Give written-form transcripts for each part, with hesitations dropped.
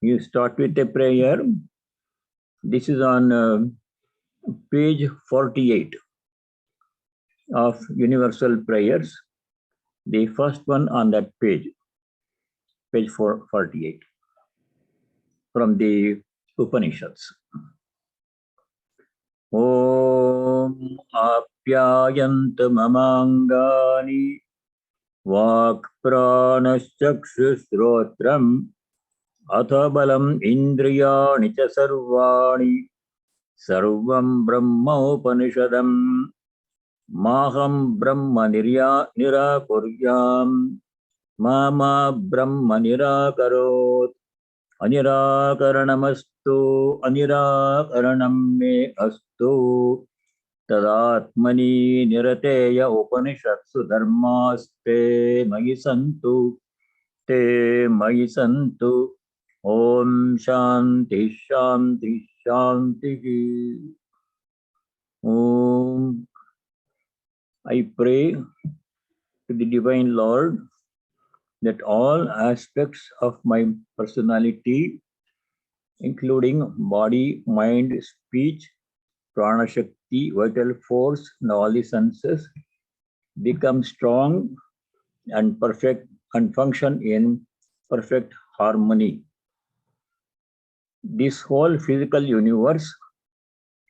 You start with a prayer. This is on page 48 of Universal Prayers. The first one on that page 448 from the Upanishads. Om apyayantu mamangani vak pranashchakshusrotram athabalam indriyani cha sarvani sarvam brahma upanishadam maham brahma nirakuryam mama brahma nirakarot Anirakaranamastu anirakaranam me astu tadatmani nirateya upanishatsu dharmaste magi santu te magi santu om shanti shanti shanti. Om. I pray to the Divine Lord that all aspects of my personality, including body, mind, speech, prana shakti, vital force, and all the senses, become strong and perfect and function in perfect harmony. This whole physical universe,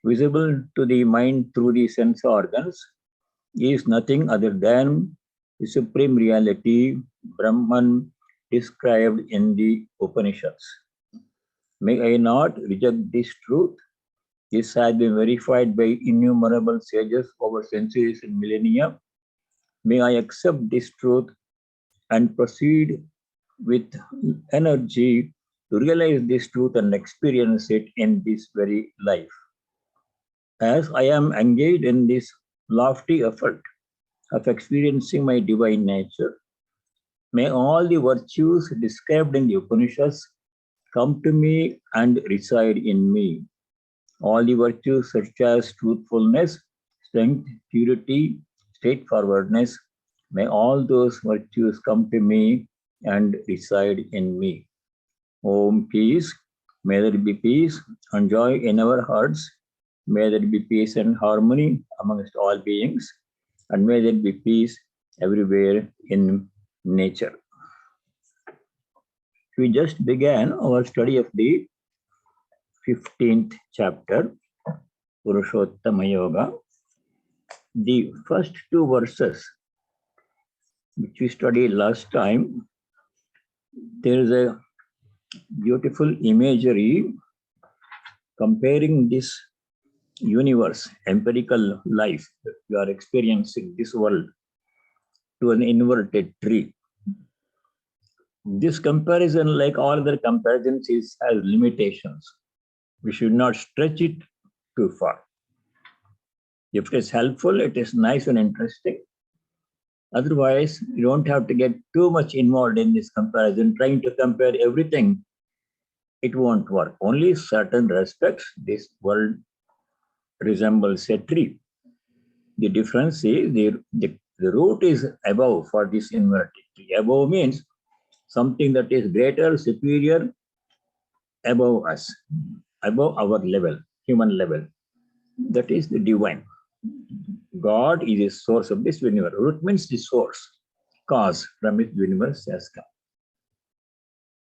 visible to the mind through the sense organs, is nothing other than the supreme reality, Brahman, described in the Upanishads. May I not reject this truth. This has been verified by innumerable sages over centuries and millennia. May I accept this truth and proceed with energy to realize this truth and experience it in this very life. As I am engaged in this lofty effort of experiencing my divine nature, may all the virtues described in the Upanishads come to me and reside in me. All the virtues such as truthfulness, strength, purity, straightforwardness, may all those virtues come to me and reside in me. Om peace, may there be peace and joy in our hearts. May there be peace and harmony amongst all beings, and may there be peace everywhere in nature. We just began our study of the 15th chapter, Purushottama Yoga. The first two verses, which we studied last time, there is a beautiful imagery comparing this universe, empirical life that we are experiencing, this world, to an inverted tree. This comparison, like all other comparisons, has limitations. We should not stretch it too far. If it is helpful, it is nice and interesting. Otherwise, you don't have to get too much involved in this comparison, trying to compare everything. It won't work. Only certain respects, this world resembles a tree. The difference is the root is above for this inverted tree. Above means something that is greater, superior, above us, above our level, human level. That is the divine. God is the source of this universe. Root means the source, cause from which the universe has come.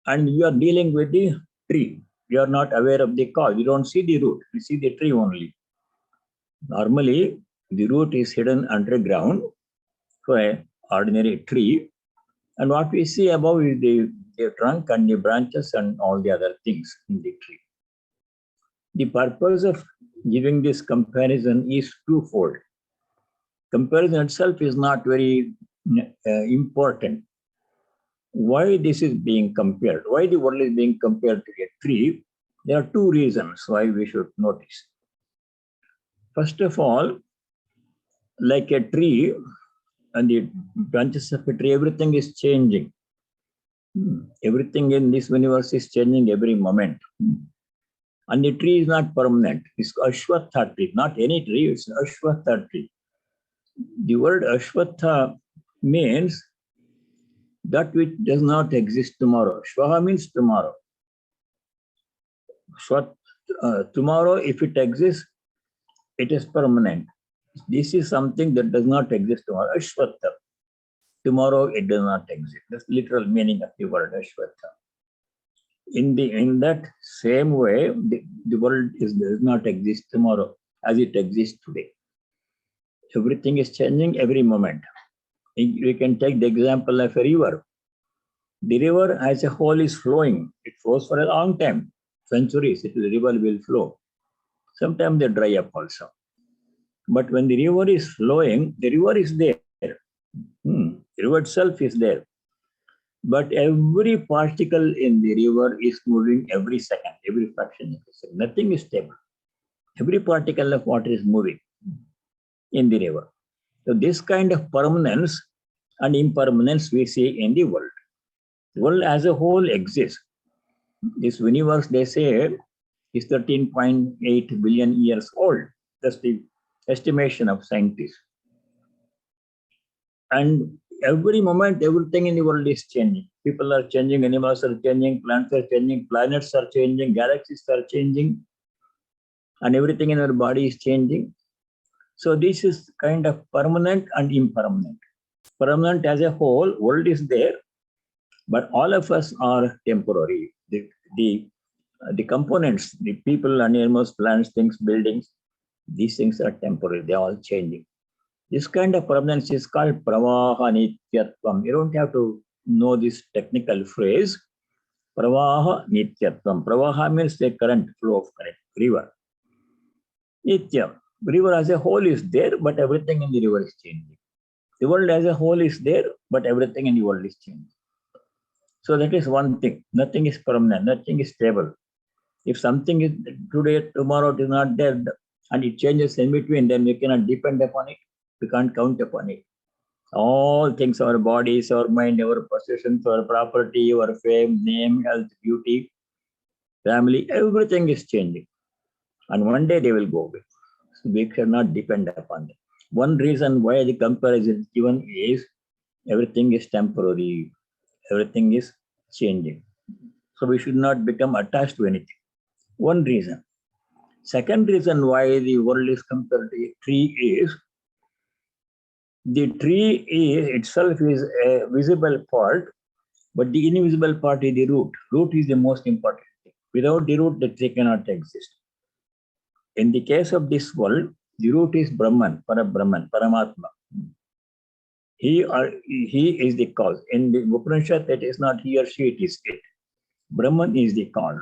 And you are dealing with the tree. You are not aware of the cause. You don't see the root. You see the tree only. Normally, the root is hidden underground for an ordinary tree. And what we see above is the trunk and the branches and all the other things in the tree. The purpose of giving this comparison is twofold. Comparison itself is not very important. Why this is being compared? Why the world is being compared to a tree? There are two reasons why we should notice. First of all, like a tree and the branches of a tree, everything is changing. Everything in this universe is changing every moment. And the tree is not permanent. It's Ashwatha tree, not any tree, it's Ashwatha tree. The word Ashwatha means that which does not exist tomorrow. Shvaha means tomorrow. Tomorrow, if it exists, it is permanent. This is something that does not exist tomorrow. Ashwata. Tomorrow it does not exist. That's literal meaning of the word Ashwata. In that same way, the world does not exist tomorrow as it exists today. Everything is changing every moment. We can take the example of a river. The river as a whole is flowing. It flows for a long time, centuries. The river will flow. Sometimes they dry up also. But when the river is flowing, the river is there. The river itself is there. But every particle in the river is moving every second, every fraction of a second. Nothing is stable. Every particle of water is moving in the river. So this kind of permanence and impermanence we see in the world. The world as a whole exists. This universe, they say, is 13.8 billion years old. That's the estimation of scientists. And every moment, everything in the world is changing. People are changing, animals are changing, plants are changing, planets are changing, galaxies are changing, and everything in our body is changing. So this is kind of permanent and impermanent. Permanent as a whole, world is there, but all of us are temporary. The components, the people, animals, plants, things, buildings, these things are temporary. They are all changing. This kind of permanence is called pravaha nityatvam. You don't have to know this technical phrase. Pravaha nityatvam. Pravaha means the current, flow of current, river. Nitya. River as a whole is there, but everything in the river is changing. The world as a whole is there, but everything in the world is changing. So that is one thing. Nothing is permanent, nothing is stable. If something is today, tomorrow it is not there, and it changes in between, then we cannot depend upon it. We can't count upon it. All things, our bodies, our mind, our possessions, our property, our fame, name, health, beauty, family, everything is changing. And one day they will go away. So we cannot depend upon them. One reason why the comparison is given is everything is temporary. Everything is changing. So we should not become attached to anything. One reason. Second reason why the world is compared to a tree is the tree itself is a visible part, but the invisible part is the root. Root is the most important thing. Without the root, the tree cannot exist. In the case of this world, the root is Brahman, Parabrahman, Paramatma. He is the cause. In the Upanishad, it is not he or she, it is it. Brahman is the cause.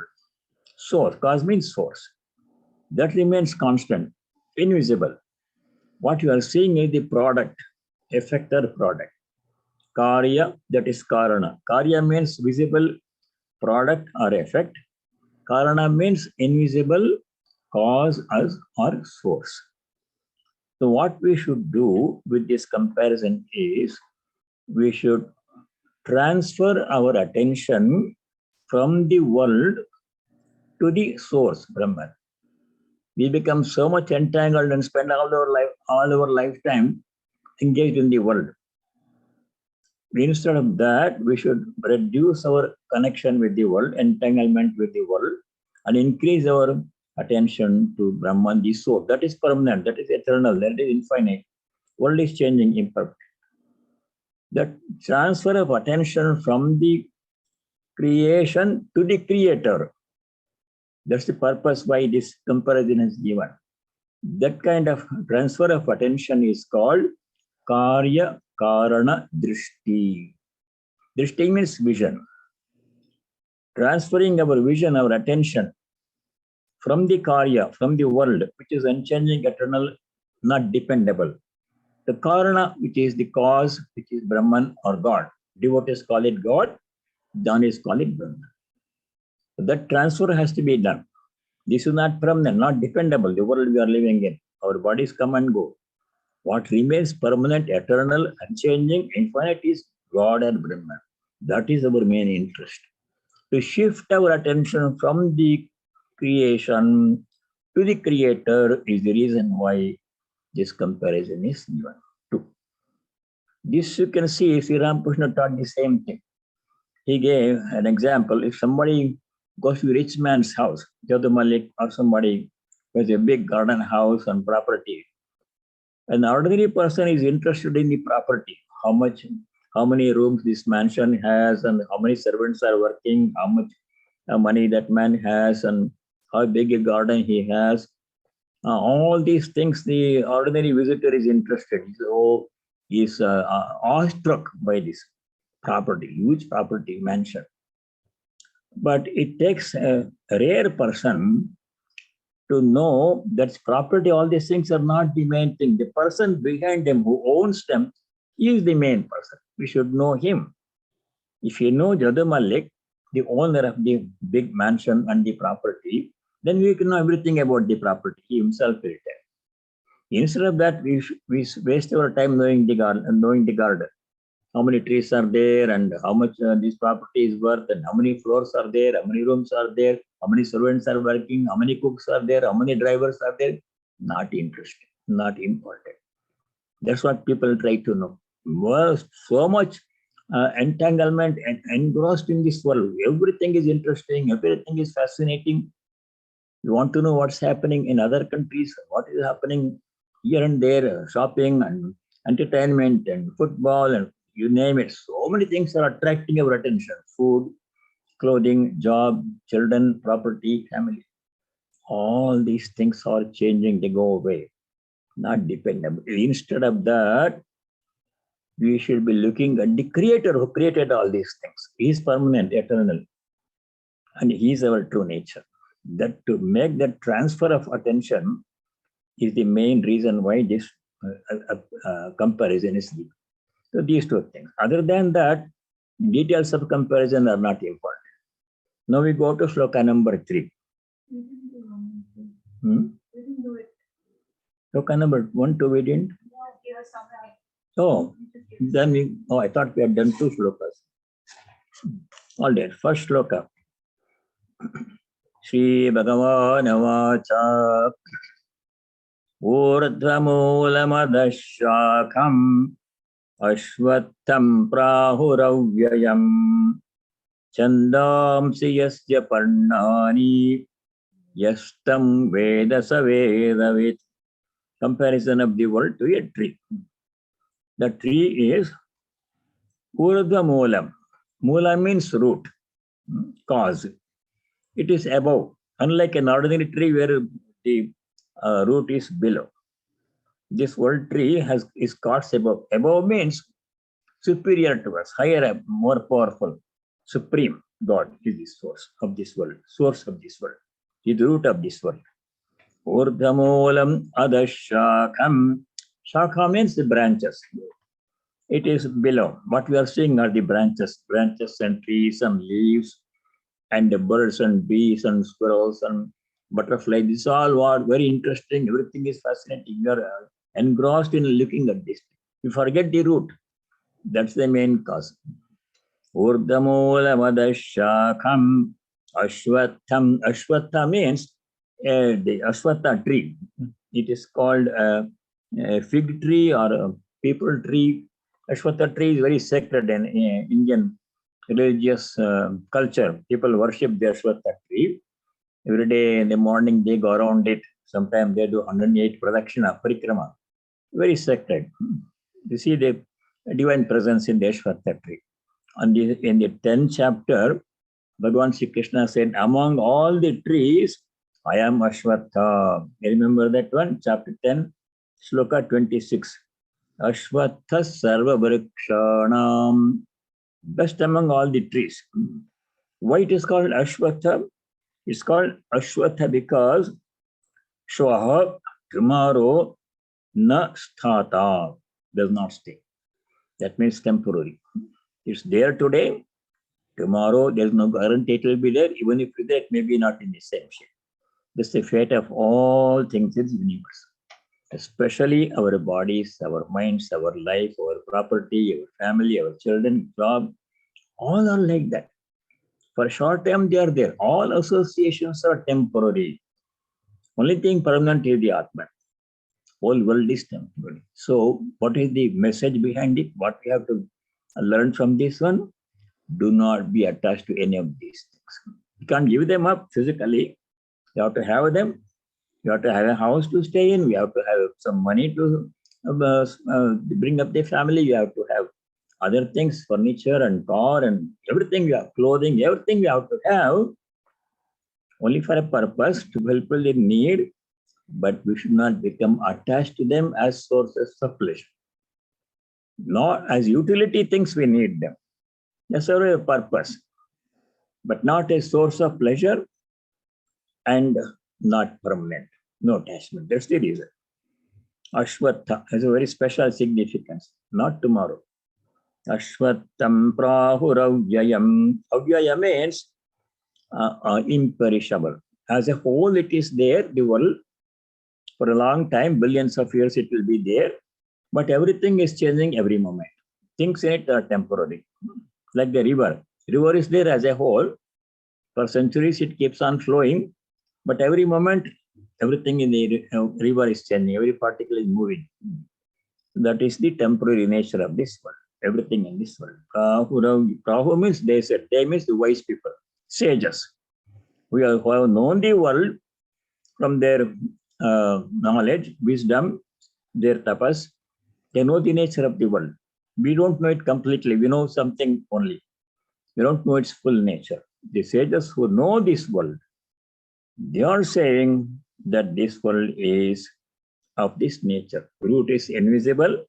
Source, cause means source. That remains constant, invisible. What you are seeing is the product, effect or product. Karya, that is Karana. Karya means visible product or effect. Karana means invisible cause or source. So what we should do with this comparison is we should transfer our attention from the world to the source, Brahman. We become so much entangled and spend all our lifetime engaged in the world. Instead of that, we should reduce our connection with the world, entanglement with the world, and increase our attention to Brahman, the soul. That is permanent, that is eternal, that is infinite. World is changing, imperfect. That transfer of attention from the creation to the creator. That's the purpose why this comparison is given. That kind of transfer of attention is called Karya Karana Drishti. Drishti means vision. Transferring our vision, our attention from the Karya, from the world, which is unchanging, eternal, not dependable. The Karana, which is the cause, which is Brahman or God. Devotees call it God, Jnanis call it Brahman. So that transfer has to be done. This is not permanent, not dependable, the world we are living in. Our bodies come and go. What remains permanent, eternal, unchanging, infinite is God and Brahman. That is our main interest. To shift our attention from the creation to the creator is the reason why this comparison is given too. This you can see, Sri Ramakrishna taught the same thing. He gave an example. If somebody goes to a rich man's house, Jadu Malik or somebody who has a big garden house and property. An ordinary person is interested in the property, how much, how many rooms this mansion has, and how many servants are working, how much money that man has, and how big a garden he has. All these things the ordinary visitor is interested. So he's awestruck by this property, huge property, mansion. But it takes a rare person to know that property, all these things are not the main thing. The person behind them who owns them is the main person. We should know him. If you know Jadu Malik, the owner of the big mansion and the property, then we can know everything about the property. He himself will tell. Instead of that, we waste our time knowing the garden. How many trees are there, and how much this property is worth, and how many floors are there, how many rooms are there, how many servants are working, how many cooks are there, how many drivers are there. Not interesting, not important. That's what people try to know. So much entanglement and engrossed in this world. Everything is interesting, everything is fascinating. You want to know what's happening in other countries, what is happening here and there, shopping and entertainment and football and you name it. So many things are attracting our attention: food, clothing, job, children, property, family. All these things are changing, they go away, not dependable. Instead of that, we should be looking at the creator who created all these things. He is permanent, eternal, and he is our true nature. That to make that transfer of attention is the main reason why this comparison is needed. So these two things. Other than that, details of comparison are not important. Now we go to sloka number 3. Sloka number 1, 2, we didn't? Oh, then I thought we had done 2 slokas. All right, first sloka. Shri Bhagavan Vacha Urdhvamulamadasyakam Ashvattam Prahuravyayam Chandamsi Yasya Parnani Yastam Vedasa Vedavit. Comparison of the world to a tree. The tree is Urdhvamulam. Mula means root, cause. It is above, unlike an ordinary tree where the root is below. This world tree is caught above. Above means superior to us, higher up, more powerful, supreme. God is the source of this world, source of this world, is the root of this world. Urdhvamulam adashakam. Shakha means the branches. It is below. What we are seeing are the branches and trees and leaves and the birds and bees and squirrels and butterflies. This all are very interesting. Everything is fascinating. You are engrossed in looking at this. You forget the root. That's the main cause. Urdhvamulamadasyakam ashwatham. Ashwatha means the ashwatha tree. It is called a fig tree or a people tree. Ashwatha tree is very sacred in Indian religious culture. People worship the ashwatha tree. Every day in the morning they go around it. Sometimes they do 108 pradakshina, parikrama. Very sacred. You see the divine presence in the ashwatha tree. In the 10th chapter, Bhagavan Sri Krishna said, among all the trees, I am Ashwatha. You remember that one? Chapter 10, Sloka 26. Ashwatha sarva vrikshanam. Best among all the trees. Why it is called Ashwatha? It's called Ashwatha because Shwaha, tomorrow, na sthata, does not stay. That means temporary. It's there today. Tomorrow, there's no guarantee it will be there. Even if it may be not in the same shape. This is the fate of all things in the universe. Especially our bodies, our minds, our life, our property, our family, our children, job, all are like that. For a short time, they are there. All associations are temporary. Only thing permanent is the Atman. Whole world is temporary. So, what is the message behind it? What we have to learn from this one? Do not be attached to any of these things. can't give them up physically. You have to have them. You have to have a house to stay in. We have to have some money to bring up the family. You have to have other things, furniture and car and everything. You have clothing, everything you have to have only for a purpose to fulfill the need. But we should not become attached to them as sources of pleasure. Not as utility things, we need them. They serve a purpose, but not a source of pleasure and not permanent. No attachment. That's the reason. Ashwatha has a very special significance. Not tomorrow. Ashwattham prahuravyayam. Avyaya means imperishable. As a whole, it is there, the world. For a long time, billions of years, it will be there. But everything is changing every moment. Things in it are temporary. Like the river. River is there as a whole. For centuries, it keeps on flowing. But every moment, everything in the river is changing. Every particle is moving. That is the temporary nature of this world. Everything in this world. Prahu means they said. They means the wise people. Sages. We have known the world from their knowledge, wisdom, their tapas. They know the nature of the world. We don't know it completely. We know something only. We don't know its full nature. The sages who know this world, they are saying that this world is of this nature. Root is invisible.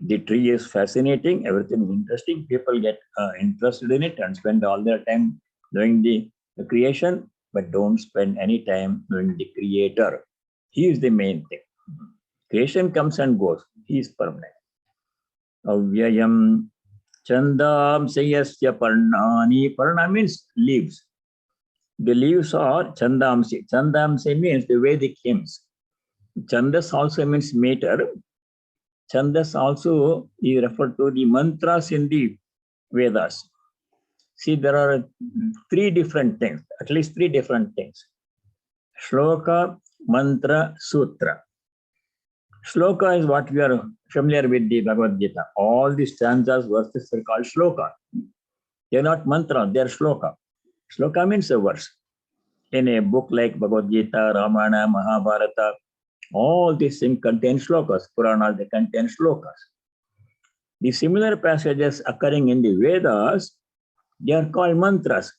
The tree is fascinating. Everything is interesting. People get interested in it and spend all their time doing the creation, but don't spend any time doing the creator. He is the main thing. Creation comes and goes. He is permanent. Avyayam chandam sayasya parnani. Parna means leaves. The leaves are chandamsi. Chandamsi means the Vedic hymns. Chandas also means meter. Chandas also is referred to the mantras in the Vedas. See, there are three different things, at least three different things. Shloka, mantra, sutra. Shloka is what we are familiar with the Bhagavad Gita. All the stanzas, verses are called shloka. They are not mantra, they are shloka. Shloka means a verse. In a book like Bhagavad Gita, Ramayana, Mahabharata, all these things contain shlokas. Puranas, they contain shlokas. The similar passages occurring in the Vedas, they are called mantras.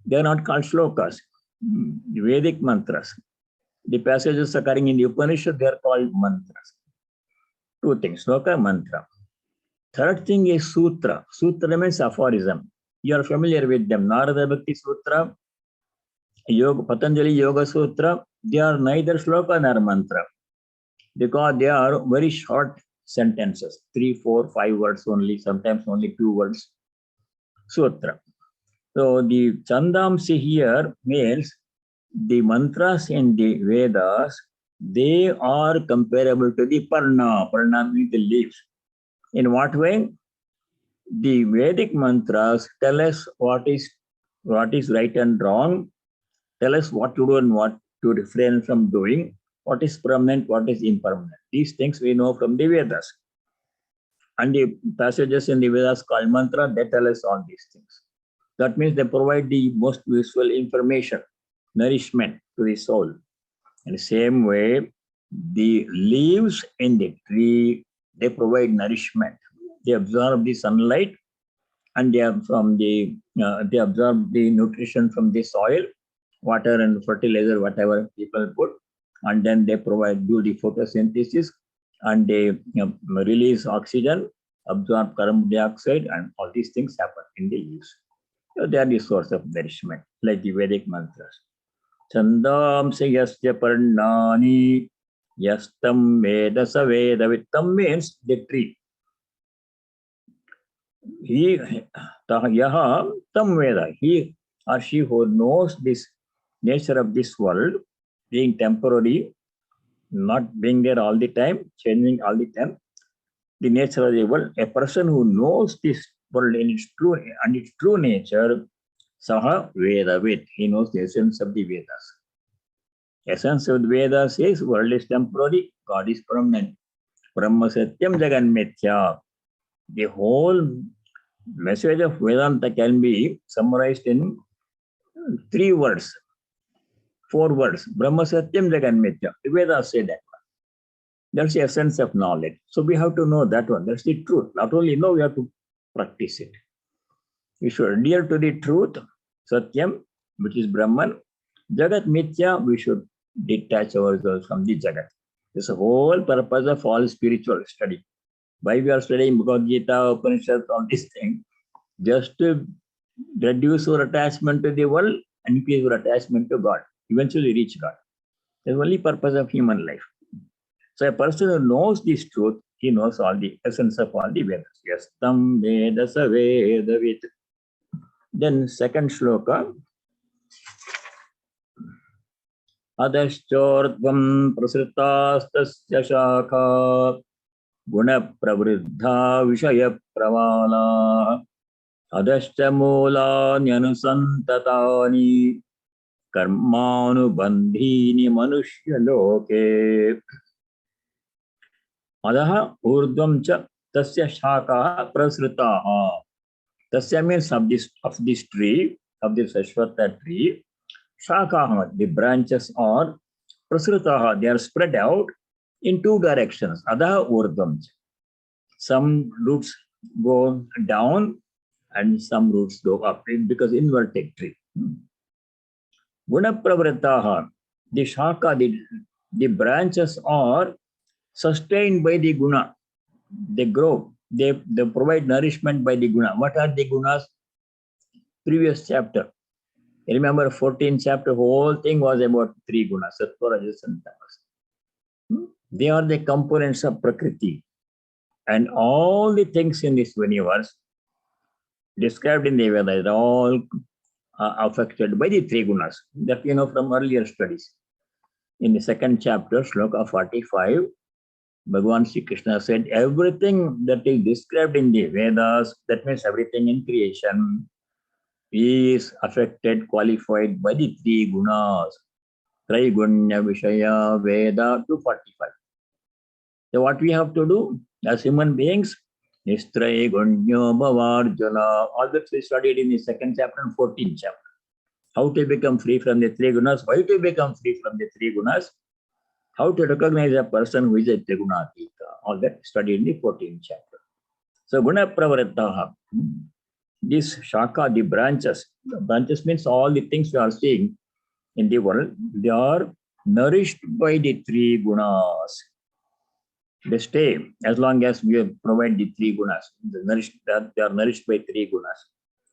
They are not called shlokas. The Vedic mantras. The passages occurring in the Upanishad, they are called mantras. Two things, shloka, mantra. Third thing is sutra. Sutra means aphorism. You are familiar with them. Narada Bhakti Sutra, Yoga, Patanjali Yoga Sutra, they are neither shloka nor mantra because they are very short sentences, 3, 4, 5 words only, sometimes only 2 words. Sutra. So the Chandamsi here means the mantras in the Vedas, they are comparable to the Parna. Parna means the leaves. In what way? The Vedic mantras tell us what is right and wrong, tell us what to do and what to refrain from doing, what is permanent, what is impermanent. These things we know from the Vedas. And the passages in the Vedas called mantra, they tell us all these things. That means they provide the most useful information, nourishment to the soul. In the same way, the leaves in the tree, they provide nourishment. They absorb the sunlight and they absorb the nutrition from the soil, water and fertilizer, whatever people put, and then they do the photosynthesis and they release oxygen, absorb carbon dioxide, and all these things happen in the leaves. So they are the source of nourishment, like the Vedic mantras. Chandamsa yasya parnani yastam vedasa vedavittam means the tree. He yaha tam veda. He or she who knows this nature of this world, being temporary, not being there all the time, changing all the time, the nature of the world, a person who knows this world in its true nature, saha vedavid, he knows the essence of the Vedas. Essence of the Vedas is world is temporary, God is permanent. Brahma Satyam Jagan Mithya. The whole message of Vedanta can be summarized in 3 words, 4 words. Brahma Satyam Jagan Mithya. The Vedas say that one. That's the essence of knowledge. So we have to know that one. That's the truth. Not only know, we have to practice it. We should adhere to the truth, Satyam, which is Brahman. Jagat Mithya, we should detach ourselves from the Jagat. This is the whole purpose of all spiritual study. Why we are studying Bhagavad Gita, Upanishads, all these things? Just to reduce your attachment to the world and increase your attachment to God. Eventually reach God. That's the only purpose of human life. So a person who knows this truth, he knows all the essence of all the Vedas. Yes, tam veda sa vedavit. Then second shloka. Adashchordvam prasritastasya shakha guna pravriddha vishaya pravala adashcha moola nyanusantatani karmanubandhini manushya loke adaha urdvam cha tasya shaka prasritaha. Tasya means of this tree, of this Ashwatha tree. Shakaha, the branches are prasritaha, they are spread out in 2 directions. Adaha urdvam. Some roots go down and some roots go up because inverted tree. Guna pravritaha, the shaka, the branches are sustained by the guna. They grow. They provide nourishment by the guna. What are the gunas? Previous chapter. Remember, 14th chapter, whole thing was about 3 gunas, sattva, rajas, and tamas. They are the components of Prakriti. And all the things in this universe described in the Vedas are all affected by the 3 gunas. That you know from earlier studies. In the 2nd chapter, Shloka 45, Bhagavan Sri Krishna said, everything that is described in the Vedas, that means everything in creation, is affected, qualified by the 3 gunas. Traigunya Vishaya Veda 245. So what we have to do as human beings is Traigunya Bhavarjuna. All that we studied in the 2nd chapter and 14th chapter. How to become free from the 3 gunas, why to become free from the 3 gunas, how to recognize a person who is a Trigunatika. All that studied in the 14th chapter. So Guna Pravritaha. This shaka, the branches means all the things we are seeing in the world, they are nourished by the 3 gunas. They stay as long as we provide the 3 gunas. They are nourished by 3 gunas.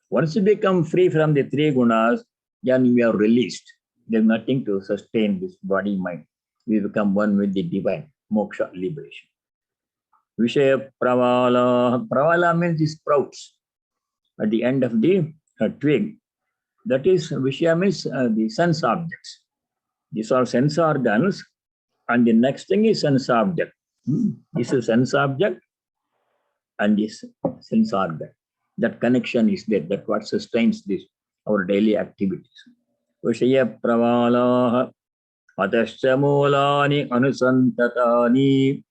Once you become free from the 3 gunas, then we are released. There is nothing to sustain this body mind. We become one with the divine, moksha, liberation. Vishaya pravala. Pravala means the sprouts at the end of the twig. That is, Vishaya means the sense objects. These are sense organs, and the next thing is sense object. This is sense object, and this sense organ. That connection is there. That's what sustains this, our daily activities. Vishaya pravala atascha mulani anusantatani.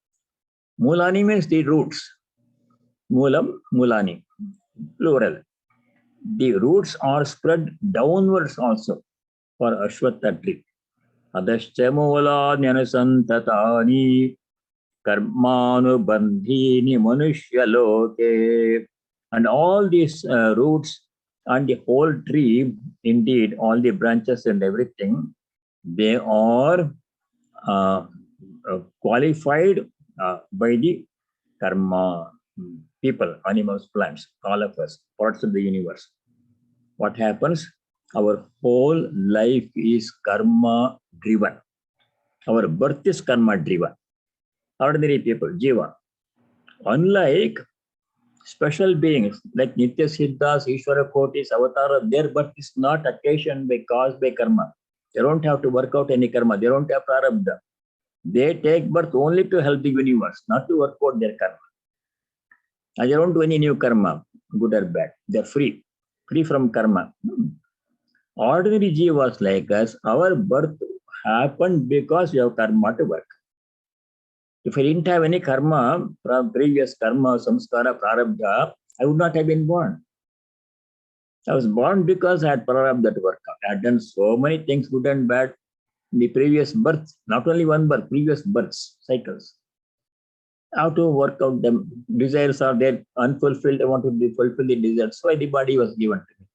Mulani means the roots. Mulam, mulani, plural. The roots are spread downwards also for Ashwatha tree. Adascha mulani anusantatani karmanubandhini manushya loke. And all these roots and the whole tree, indeed, all the branches and everything, they are qualified by the karma. People, animals, plants, all of us, parts of the universe. What happens? Our whole life is karma driven. Our birth is karma driven. Ordinary people, jiva. Unlike special beings like Nitya Siddhas, Ishvara Kotis, Avatara, their birth is not occasioned by, caused by karma. They don't have to work out any karma. They don't have prarabdha. They take birth only to help the universe, not to work out their karma. And they don't do any new karma, good or bad. They're free from karma. Ordinary jivas like us, our birth happened because we have karma to work. If I didn't have any karma, from previous karma, samskara, prarabdha, I would not have been born. I was born because I had programmed that work. I had done so many things, good and bad, in the previous birth, not only one birth, previous births, cycles. How to work out them. Desires are there, unfulfilled. I want to fulfill the desires. So the body was given to me.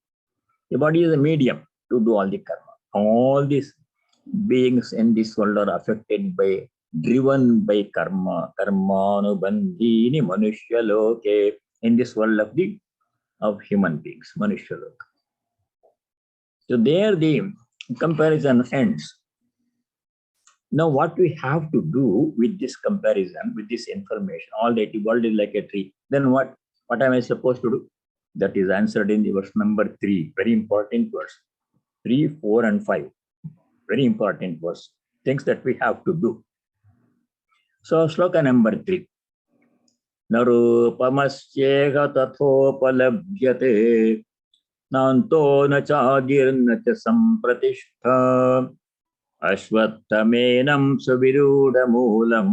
The body is a medium to do all the karma. All these beings in this world are affected by, driven by karma. Karmanubandhini manushya loke. In this world of human beings, manushya loke. So there the comparison ends. Now what we have to do with this comparison, with this information, all that the world is like a tree. Then what am I supposed to do? That is answered in the verse number 3. Very important verse. 3, 4, and 5. Very important verse. Things that we have to do. So shloka number 3. Narupamasyeha tathopalabhyate nanto na chadirna cha sampratishta ashvattamenam suvirudamulam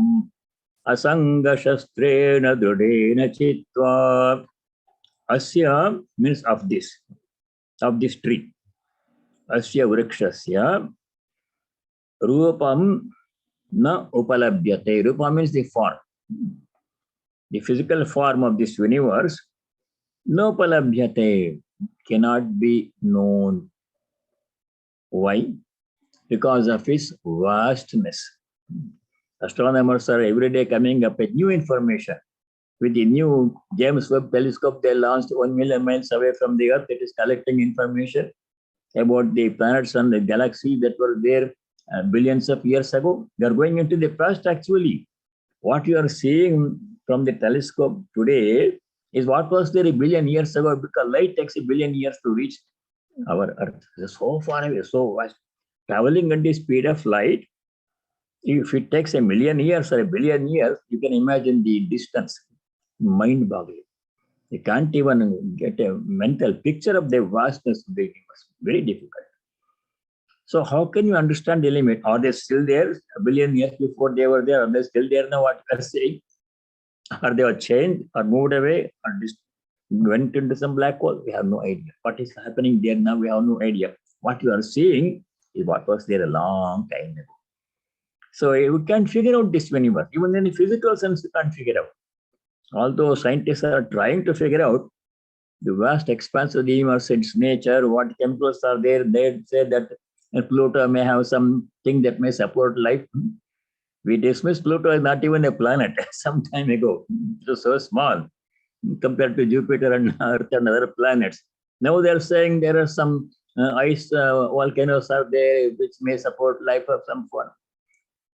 asanga shastrena drudena chitva. Asya means of this tree. Asya vrikshasya rupam na upalabhyate. Rupa means the form, the physical form of this universe. No upalabhyate, cannot be known. Why? Because of its vastness. Astronomers are every day coming up with new information. With the new James Webb telescope they launched 1 million miles away from the Earth, it is collecting information about the planets and the galaxy that were there billions of years ago. They are going into the past actually. What you are seeing from the telescope today is what was there a billion years ago, because light takes a billion years to reach our Earth. It is so far away, so vast. Traveling at the speed of light, if it takes a million years or a billion years, you can imagine the distance. Mind-boggling. You can't even get a mental picture of the vastness of the universe. Very difficult. So how can you understand the limit? Are they still there a billion years before they were there? Are they still there now? What you are saying? Are they changed or moved away or just went into some black hole? We have no idea. What is happening there now? We have no idea. What you are seeing is what was there a long time ago. So we can't figure out this universe. Even in the physical sense, we can't figure out. Although scientists are trying to figure out the vast expanse of the universe, its nature, what chemicals are there, they say that Pluto may have something that may support life. We dismissed Pluto as not even a planet some time ago. It was so small compared to Jupiter and Earth and other planets. Now they're saying there are some ice volcanoes are there which may support life of some form.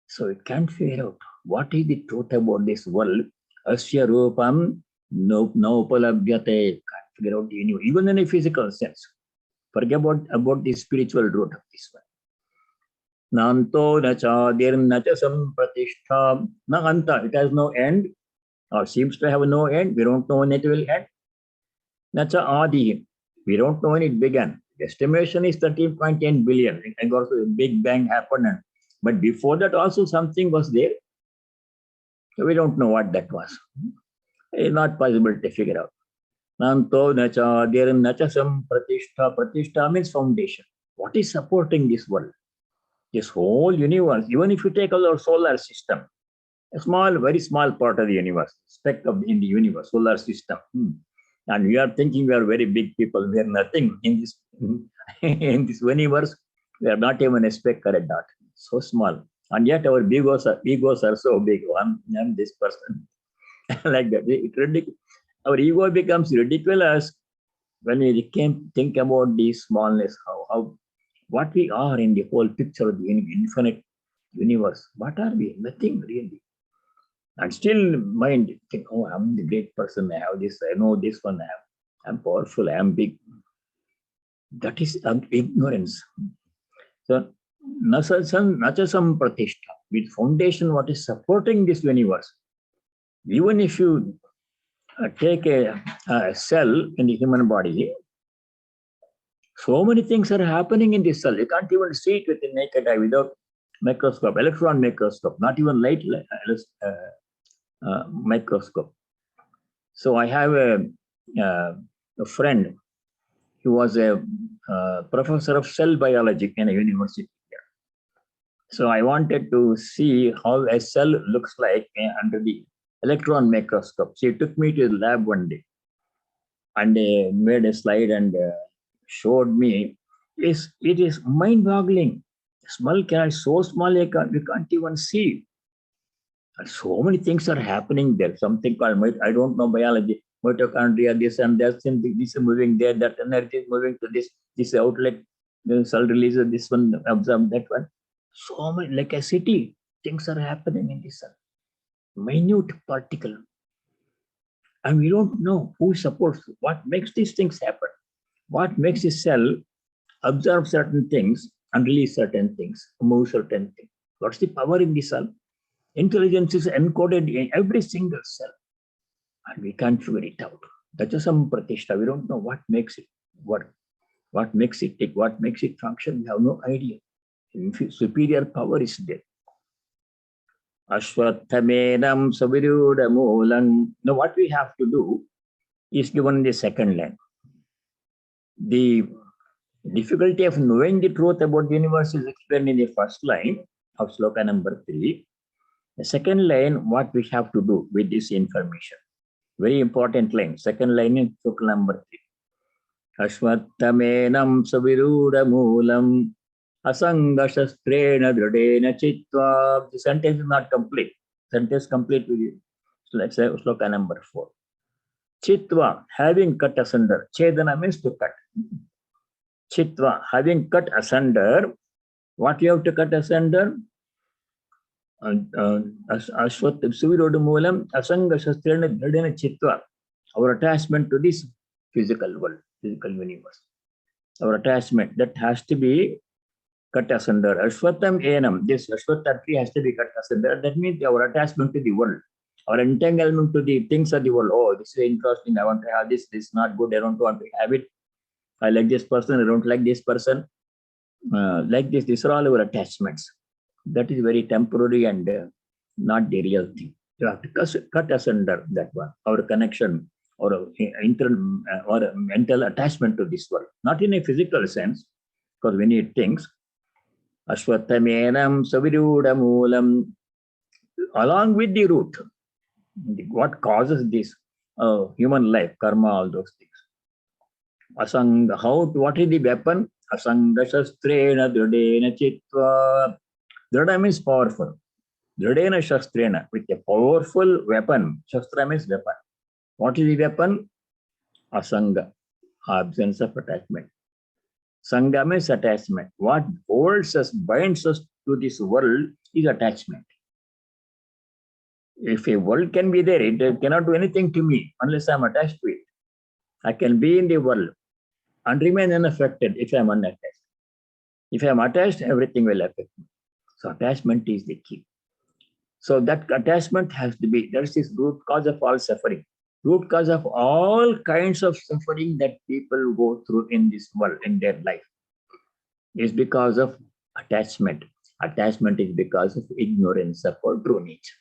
So we can't figure out what is the truth about this world. Asya rupam no upalabhyate. Can't figure out even in a physical sense. Forget about the spiritual root of this one. Nanto na chadir na cha sampratishta. Na anta, it has no end, or seems to have no end. We don't know when it will end. Na cha adi, we don't know when it began. The estimation is 13.10 billion. And also a big bang happened. But before that also something was there. So we don't know what that was. It's not possible to figure out. Nanto nacha derim nacha sampratishta. Pratishta means foundation. What is supporting this world? This whole universe, even if you take our solar system, a small, very small part of the universe, speck in the universe, solar system. And we are thinking we are very big people. We are nothing in this in this universe. We are not even a speck or a dot. So small. And yet our egos are so big. I'm this person. Like that. Our ego becomes ridiculous when we think about the smallness, how what we are in the whole picture of the infinite universe. What are we? Nothing really. And still mind think, oh, I'm the great person. I have this, I know this one, I'm powerful, I am big. That is ignorance. So nachasam pratishtha, with foundation, what is supporting this universe. Even if you take a cell in the human body, so many things are happening in this cell. You can't even see it with the naked eye without microscope, electron microscope, not even light microscope. So I have a friend He was a professor of cell biology in a university here. So I wanted to see how a cell looks like under the electron microscope. So he took me to the lab one day and made a slide and showed me. It is mind-boggling. Small can so small we can't even see. And so many things are happening there. Something called I don't know biology, mitochondria, this and that. This is moving there. That energy is moving to this outlet. The cell releases this one, absorb that one. So many, like a city, things are happening in the cell. Minute particle. And we don't know who supports what makes these things happen. What makes the cell absorb certain things and release certain things, move certain things. What's the power in the cell? Intelligence is encoded in every single cell, and we can't figure it out. That's just some pratishtha. We don't know what makes it work, what makes it tick, what makes it function. We have no idea. Superior power is there. Ashwatthamenam saviruda moolam. Now, what we have to do is given in the second line. The difficulty of knowing the truth about the universe is explained in the first line of sloka number 3. The second line, what we have to do with this information. Very important line. Second line in sloka number 3. Ashwatthamenam saviruda moolam asanga shastrena dridena chitva. The sentence is not complete. Sentence complete with you. So let's say sloka number 4. Chitva, having cut asunder. Chedana means to cut. Chitva, having cut asunder. What you have to cut asunder? Ashwat Suvirodu Moolam, Asanga Shastrena Dridena Chitva. Our attachment to this physical world, physical universe. Our attachment that has to be cut asunder. Ashwatam Enam, this Ashwata tree has to be cut asunder. That means our attachment to the world, our entanglement to the things of the world. Oh, this is interesting. I want to have this. This is not good. I don't want to have it. I like this person. I don't like this person. Like this. These are all our attachments. That is very temporary and not the real thing. You have to cut asunder that one. Our connection or mental attachment to this world. Not in a physical sense, because we need things. Ashwatthamenam saviruda moolam. Along with the root, what causes this human life, karma, all those things. Asanga, what is the weapon? Asanga shastrena dridena chitva. Drida means powerful. Dridena shastrena, with a powerful weapon. Shastra means weapon. What is the weapon? Asanga, absence of attachment. Sangha means attachment. What holds us, binds us to this world is attachment. If a world can be there, it cannot do anything to me unless I'm attached to it. I can be in the world and remain unaffected if I'm unattached. If I'm attached, everything will affect me. So attachment is the key. So that attachment has to be, that is the root cause of all suffering. Root cause of all kinds of suffering that people go through in this world, in their life, is because of attachment. Attachment is because of ignorance of our true nature.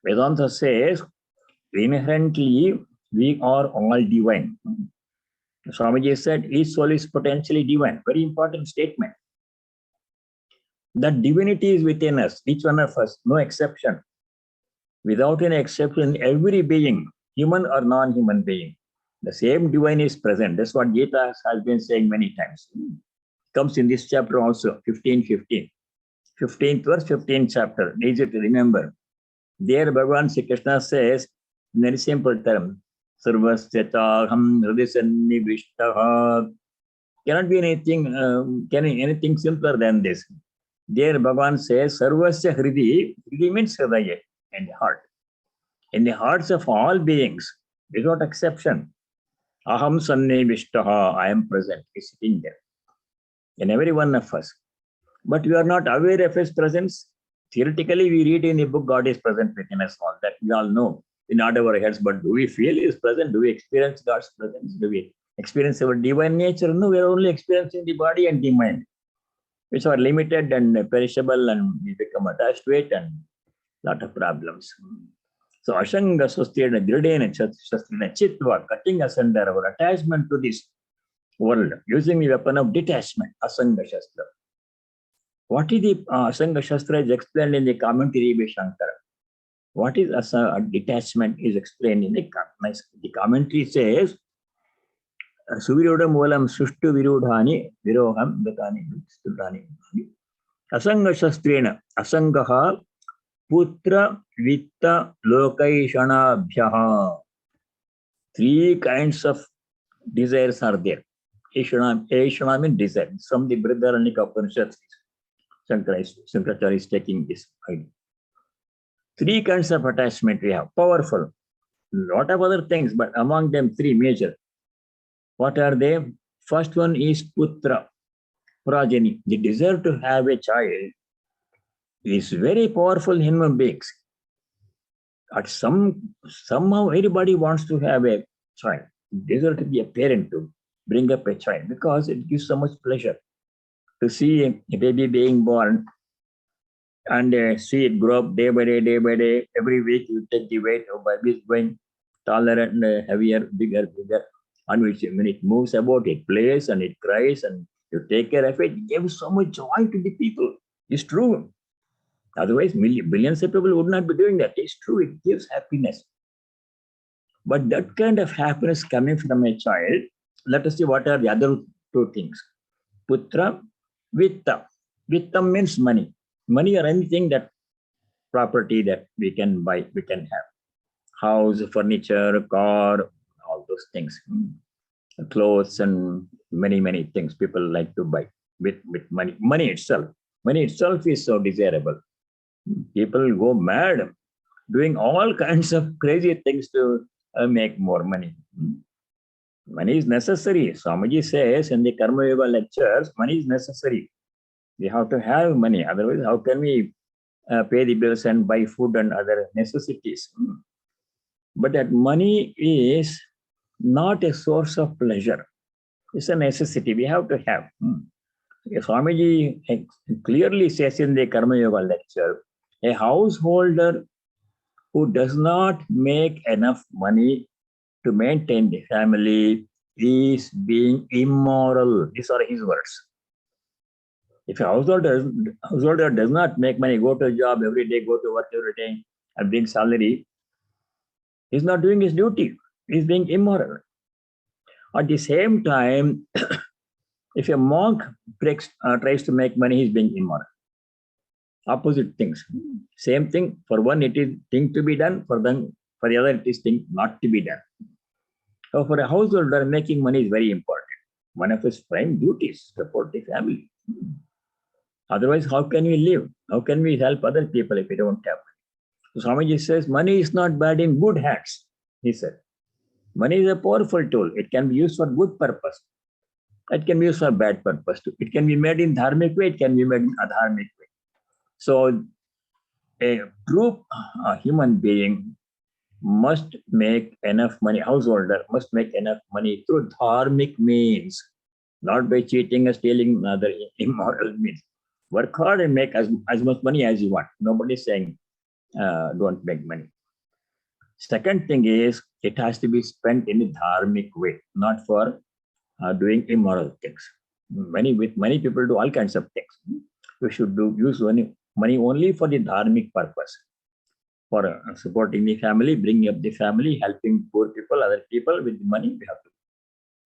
Vedanta says, inherently, we are all divine. Swamiji said, each soul is potentially divine. Very important statement. That divinity is within us, each one of us, no exception. Without any exception, every being, human or non-human being, the same divine is present. That's what Gita has been saying many times. Comes in this chapter also, 15:15. 15th verse, 15th chapter. Easy to remember. There Bhagavan Sri Krishna says, in very simple term, Sarvasya Chaham Hridisannivishtaha. Cannot be anything simpler than this. There Bhagavan says, Sarvasya Hridi. Hridi means Hridaya, in the heart. In the hearts of all beings, without exception, Aham Sannivishtaha, I am present, is sitting there. In every one of us. But we are not aware of his presence. Theoretically, we read in the book, God is present within us all. That we all know. We nod our heads, but do we feel his presence? Do we experience God's presence? Do we experience our divine nature? No, we are only experiencing the body and the mind, which are limited and perishable, and we become attached to it, and a lot of problems. So, Ashanga Swastirna Dridena Shastrina Chitva, cutting asunder our attachment to this world using the weapon of detachment, Asanga Shastra. What is the Asanga Shastra is explained in the commentary by Shankara. What is detachment is explained in the commentary says, Suvirodam Valam Sushtu Virudhani, Viroham Betani Studani. Asanga Shastrena, Asangaha Putra Vitta Lokaishana Bhyaha. Three kinds of desires are there. Aishana means desire. From the Brihadaranyaka Upanishad, Shankaracharya is taking this idea. Three kinds of attachment we have. Powerful. Lot of other things, but among them three major. What are they? First one is Putra, progeny. The desire to have a child is very powerful in human beings. At somehow everybody wants to have a child. Desire to be a parent, to bring up a child, because it gives so much pleasure to see a baby being born and see it grow up day by day, day by day. Every week you take the weight of baby is going taller and heavier, bigger, and when it moves about, it plays and it cries and you take care of it. It gives so much joy to the people. It's true. Otherwise, billions of people would not be doing that. It's true. It gives happiness. But that kind of happiness coming from a child, let us see what are the other two things. Putra, Vitta. Vitta means money. Money or anything, that property that we can buy, we can have. House, furniture, car, all those things. Clothes and many things people like to buy with money. Money itself is so desirable. People go mad doing all kinds of crazy things to make more money. Money is necessary. Swamiji says in the Karma Yoga lectures, money is necessary. We have to have money. Otherwise, how can we pay the bills and buy food and other necessities? But that money is not a source of pleasure. It's a necessity. We have to have. Swamiji clearly says in the Karma Yoga lecture, a householder who does not make enough money to maintain the family is being immoral. These are his words. If a householder does not make money, go to a job every day, go to work every day, and bring salary, he's not doing his duty. He's being immoral. At the same time, if a monk tries to make money, he's being immoral. Opposite things. Same thing. For one, it is thing to be done. For the other, it is thing not to be done. So for a householder, making money is very important. One of his prime duties, support the family. Otherwise, how can we live? How can we help other people if we don't have money? So Swamiji says, money is not bad in good hands, he said. Money is a powerful tool. It can be used for good purpose. It can be used for bad purpose too. It can be made in dharmic way. It can be made in adharmic way. So a true human being must make enough money, householder must make enough money through dharmic means, not by cheating or stealing other immoral means. Work hard and make as much money as you want. Nobody's saying don't make money. Second thing is, it has to be spent in a dharmic way, not for doing immoral things. Many people do all kinds of things. We should use money only for the dharmic purpose, for supporting the family, bringing up the family, helping poor people, other people with the money.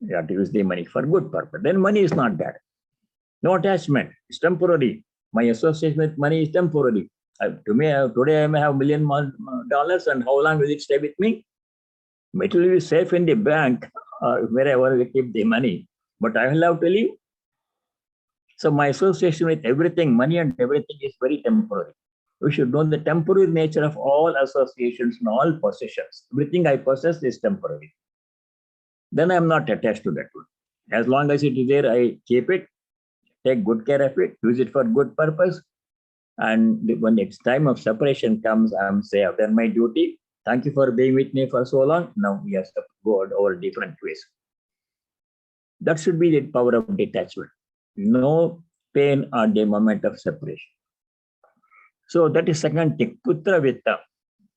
We have to use the money for good purpose. Then money is not bad. No attachment. It's temporary. My association with money is temporary. Today I may have $1 million, and how long will it stay with me? It will be safe in the bank or wherever we keep the money, but I will have to leave. So my association with everything, money and everything, is very temporary. We should know the temporary nature of all associations and all possessions. Everything I possess is temporary. Then I am not attached to that one. As long as it is there, I keep it, take good care of it, use it for good purpose. And when it's time of separation comes, I'm say, I've done my duty. Thank you for being with me for so long. Now we have to go over different ways. That should be the power of detachment. No pain at the moment of separation. So that is second thing. Putra Vitta,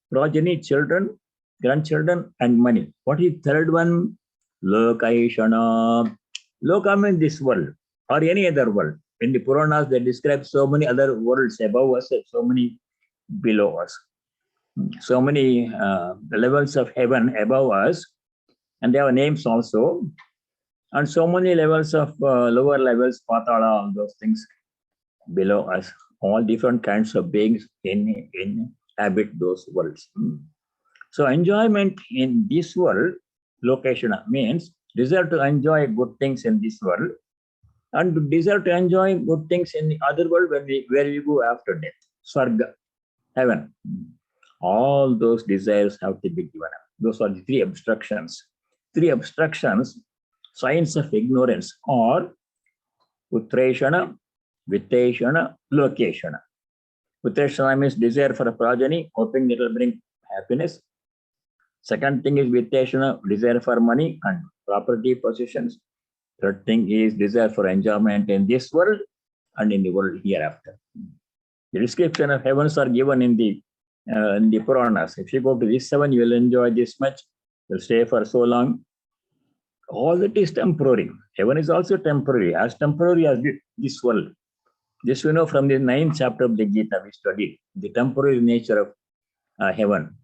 progeny, children, grandchildren, and money. What is third one? Lokaishana, Loka means this world or any other world. In the Puranas, they describe so many other worlds above us and so many below us. So many levels of heaven above us, and they have names also. And so many levels of lower levels, patala, all those things below us. All different kinds of beings inhabit those worlds. So enjoyment in this world, location means desire to enjoy good things in this world and desire to enjoy good things in the other world where we go after death. Swarga, heaven. All those desires have to be given up. Those are the three obstructions. Three obstructions, signs of ignorance, or Utreshana, Viteshana, Lokeshana. Utreshana means desire for a progeny, hoping it will bring happiness. Second thing is Viteshana, desire for money and property possessions. Third thing is desire for enjoyment in this world and in the world hereafter. The description of heavens are given in the Puranas. If you go to this heaven, you will enjoy this much. You'll stay for so long. All that is temporary. Heaven is also temporary, as this world. This we know from the 9th chapter of the Gita we studied, the temporary nature of heaven.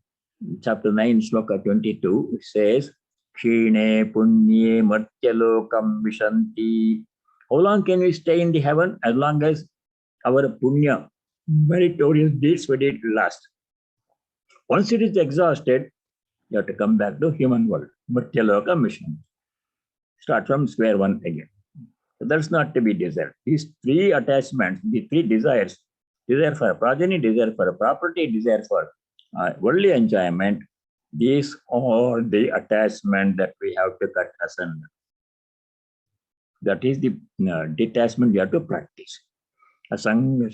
Chapter 9, Shloka 22, it says, Kshine punye martyalokam vishanti. How long can we stay in the heaven? As long as our punya, meritorious deeds we did last. Once it is exhausted, you have to come back to human world. Martyalokam vishanti. Start from square one again. So that's not to be desired. These three attachments, the three desires, desire for a progeny, desire for a property, desire for worldly enjoyment, these are the attachment that we have to cut asunder. That is the detachment we have to practice. Then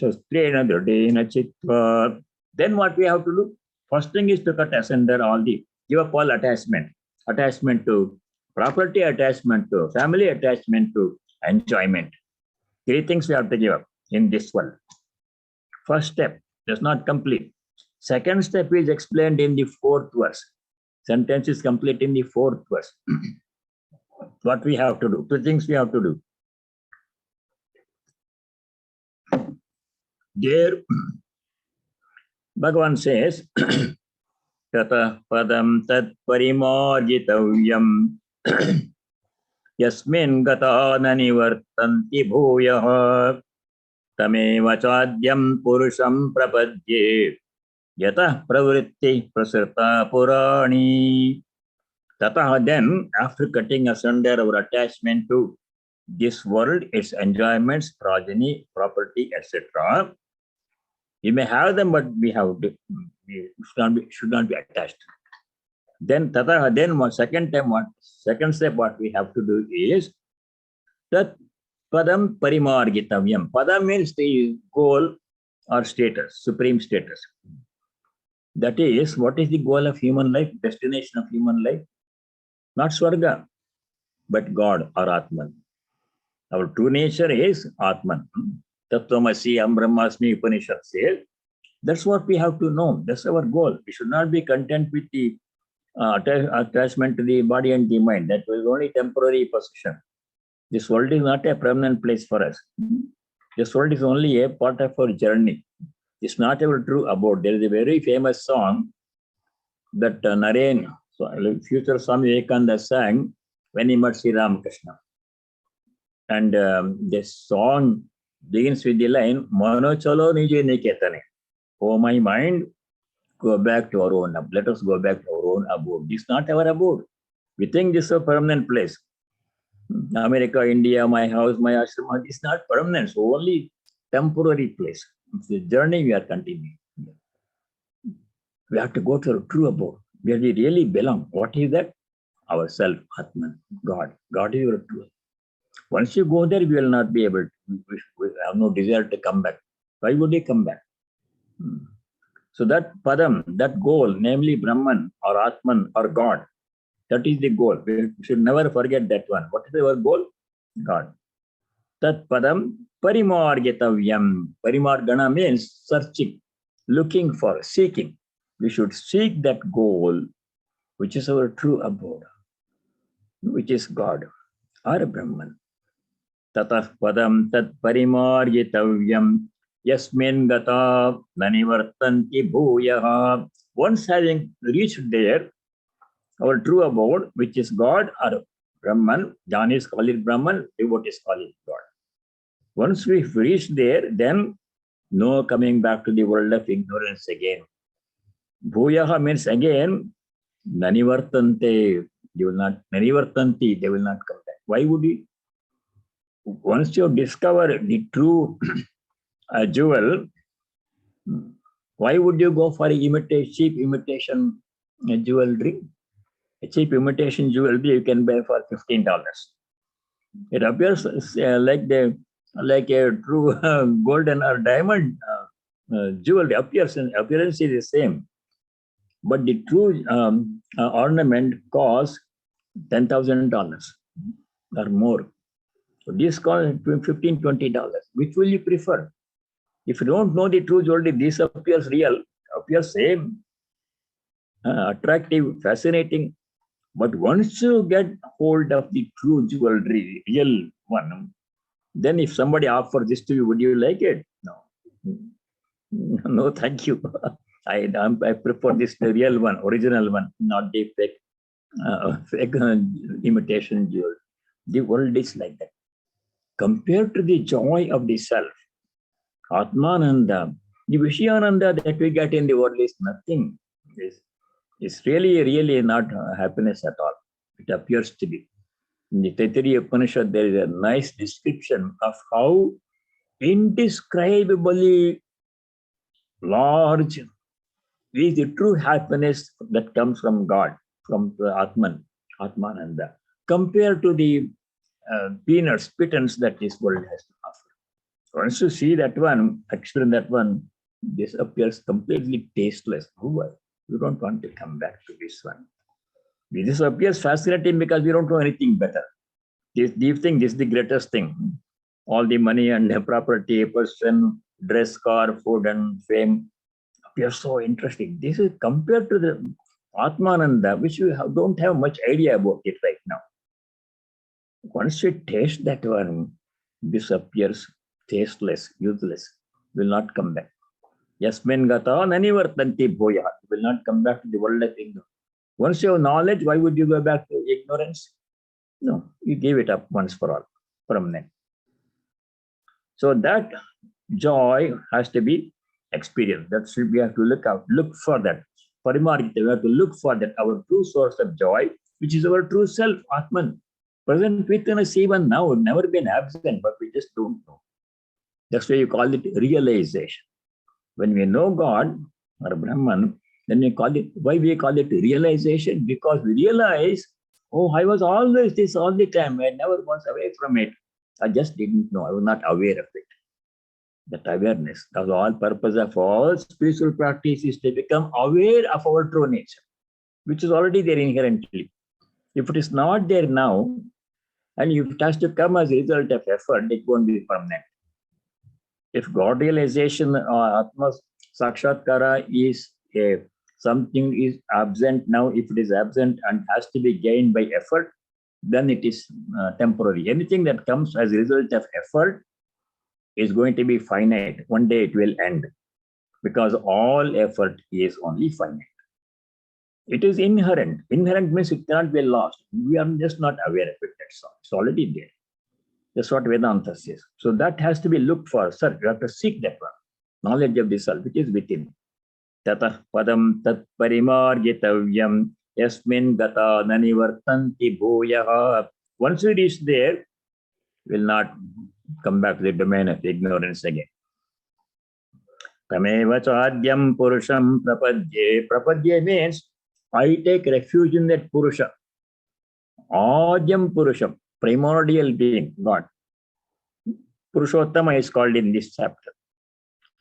what we have to do? First thing is to cut asunder all the, give up all attachment. Attachment to property, attachment to family, attachment to enjoyment. Three things we have to give up in this world. First step does not complete. Second step is explained in the 4th verse. Sentence is complete in the 4th verse. What we have to do? Two things we have to do. There, Bhagavan says, Tata padam tat parimorjitavyam yasmin gata nanivartanti bhuyah tameva chadyam purusham prapadye yata pravritti prasrta purani. Tata, then, after cutting asunder our attachment to this world, its enjoyments, progeny, property, etc., we may have them, but we should not be attached. Then tata, then second step what we have to do is tat padam parimargitavyam. Padam means the goal or status, supreme status. That is, what is the goal of human life, destination of human life? Not Swarga, but God or Atman. Our true nature is Atman. Tattvamasi Aham Brahmasmi Upanishad says. That's what we have to know. That's our goal. We should not be content with the attachment to the body and the mind. That was only temporary possession. This world is not a permanent place for us. This world is only a part of our journey. It's not our true abode. There is a very famous song that Naren, future Swami Vivekananda sang when he met Sri Ramakrishna. And this song begins with the line, Mano chalo nije niketane. Oh, my mind, go back to our own. Let us go back to our own abode. This is not our abode. We think this is a permanent place. America, India, my house, my ashrama, it's not permanent. So only temporary place. It's the journey we are continuing. We have to go to our true abode, where we really belong. What is that? Ourself, Atman, God. God is your true. Once you go there, we will not be able to, we have no desire to come back. Why would you come back? So that padam, that goal, namely Brahman or Atman or God, that is the goal. We should never forget that one. What is our goal? God. Tat padam parimargitavyam. Parimargana means searching, looking for, seeking. We should seek that goal, which is our true abode, which is God or Brahman. Tatah padam tat parimargitavyam yasmin gata nanivartanti bhuyaha. Once having reached there, our true abode, which is God or Brahman, Jnanis call it Brahman, devotees call it God. Once we reach there, then no coming back to the world of ignorance again. Bhuyaha means again, nanivartante, they will not, nanivartanti, they will not come back. Why would we? Once you discover the true jewel, why would you go for cheap imitation jewelry? A cheap imitation jewelry you can buy for $15. It appears like a true golden or diamond jewelry. Appearance is the same, but the true ornament costs $10,000 or more. So this costs $15-20. Which will you prefer? If you don't know the true jewelry, this appears real, appears same, attractive, fascinating. But once you get hold of the true jewelry, real one, then if somebody offers this to you, would you like it? No. No, thank you. I prefer this the real one, original one, not the fake imitation jewel. The world is like that. Compared to the joy of the self, Atmananda, the Vishyananda that we get in the world is nothing. It's really not happiness at all. It appears to be. In the Taittiriya Upanishad, there is a nice description of how indescribably large is the true happiness that comes from God, from the Atmananda, compared to the peanuts, pittance that this world has to offer. Once you see that one, experience that one, this appears completely tasteless. We don't want to come back to this one. This appears fascinating because we don't know anything better. This thing is the greatest thing. All the money and the property, person, dress, car, food, and fame appear so interesting. This is compared to the Atmananda, which we don't have much idea about it right now. Once you taste that one, this appears tasteless, useless, will not come back. Yasmin gata nanivartanti bhoya, will not come back to the world of ignorance. Once you have knowledge, why would you go back to ignorance? No, you give it up once for all, permanent. So that joy has to be experienced. That should we have to look for that. Parimargita, we have to look for that, our true source of joy, which is our true self, Atman. Present within us even now, never been absent, but we just don't know. That's why you call it realization. When we know God or Brahman, then we call it, why we call it realization? Because we realize, oh, I was always this all the time. I never was away from it. I just didn't know. I was not aware of it. That awareness, the whole purpose of all spiritual practice is to become aware of our true nature, which is already there inherently. If it is not there now, and if it has to come as a result of effort, it won't be permanent. If God realization or Atma Sakshatkara is something is absent now, if it is absent and has to be gained by effort, then it is temporary. Anything that comes as a result of effort is going to be finite. One day it will end, because all effort is only finite. It is inherent. Inherent means it cannot be lost. We are just not aware of it. That's all. It's already there. That's what Vedanta says. So that has to be looked for. Sir, you have to seek that one. Knowledge of the self, which is within. Tatah padam tat parimargitavyam yasmin gata nanivartanti bhuyaha. Once we reach there, will not come back to the domain of ignorance again. Tameva chadyam purusham prapadye. Prapadye means I take refuge in that Purusha. Adyam Purusham, primordial being, God. Purushottama is called in this chapter.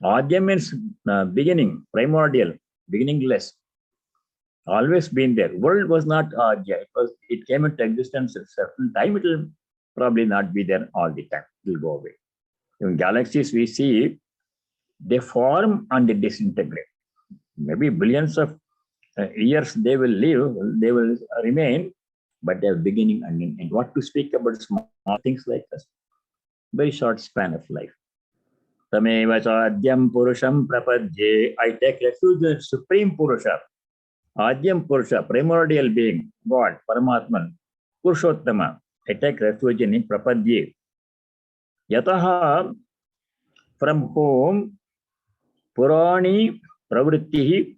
Adyam means beginning, primordial, beginningless. Always been there. World was not Adya. It came into existence at a certain time. It will probably not be there all the time. It will go away. In galaxies we see, they form and they disintegrate. Maybe billions of years they will live, they will remain, but they are beginning and end. What to speak about small things like this? very short span of life. Tameva Adyam Purusham Prapadye. I take refuge in Supreme Purusha. Adyam Purusha, primordial being, God, Paramatman, Purushottama. I take refuge in Prapadye. Yataha, from whom Purani Pravrittihi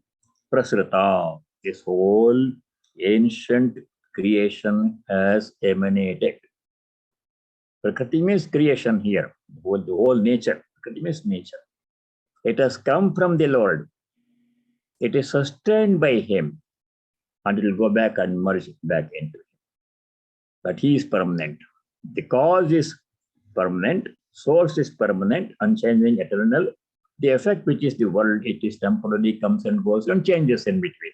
Prasrita. This whole ancient creation has emanated. Prakriti means creation here, the whole nature. Prakriti means nature. It has come from the Lord. It is sustained by Him, and it will go back and merge back into Him. But He is permanent. The cause is permanent, source is permanent, unchanging, eternal. The effect, which is the world, it is temporary, comes and goes and changes in between.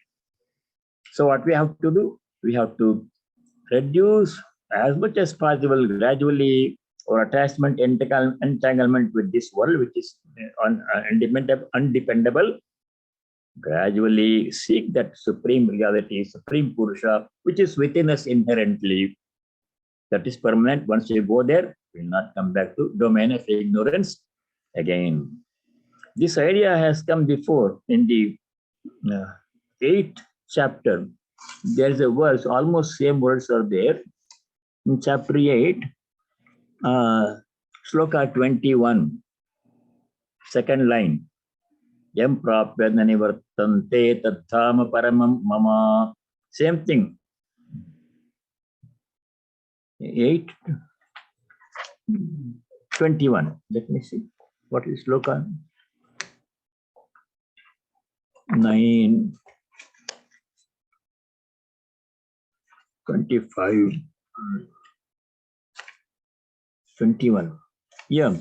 So what we have to do? We have to reduce as much as possible gradually our attachment, entanglement with this world, which is undependable. Gradually seek that supreme reality, supreme Purusha, which is within us inherently. That is permanent. Once you go there, we will not come back to domain of ignorance again. This idea has come before in the 8th chapter. There is a verse, almost same words are there. In chapter 8, Shloka 21, second line. Yam prapya nanivartante tadhama paramam mama. Same thing. 8:21. Let me see. What is Shloka? 9:25. 21. Yeah.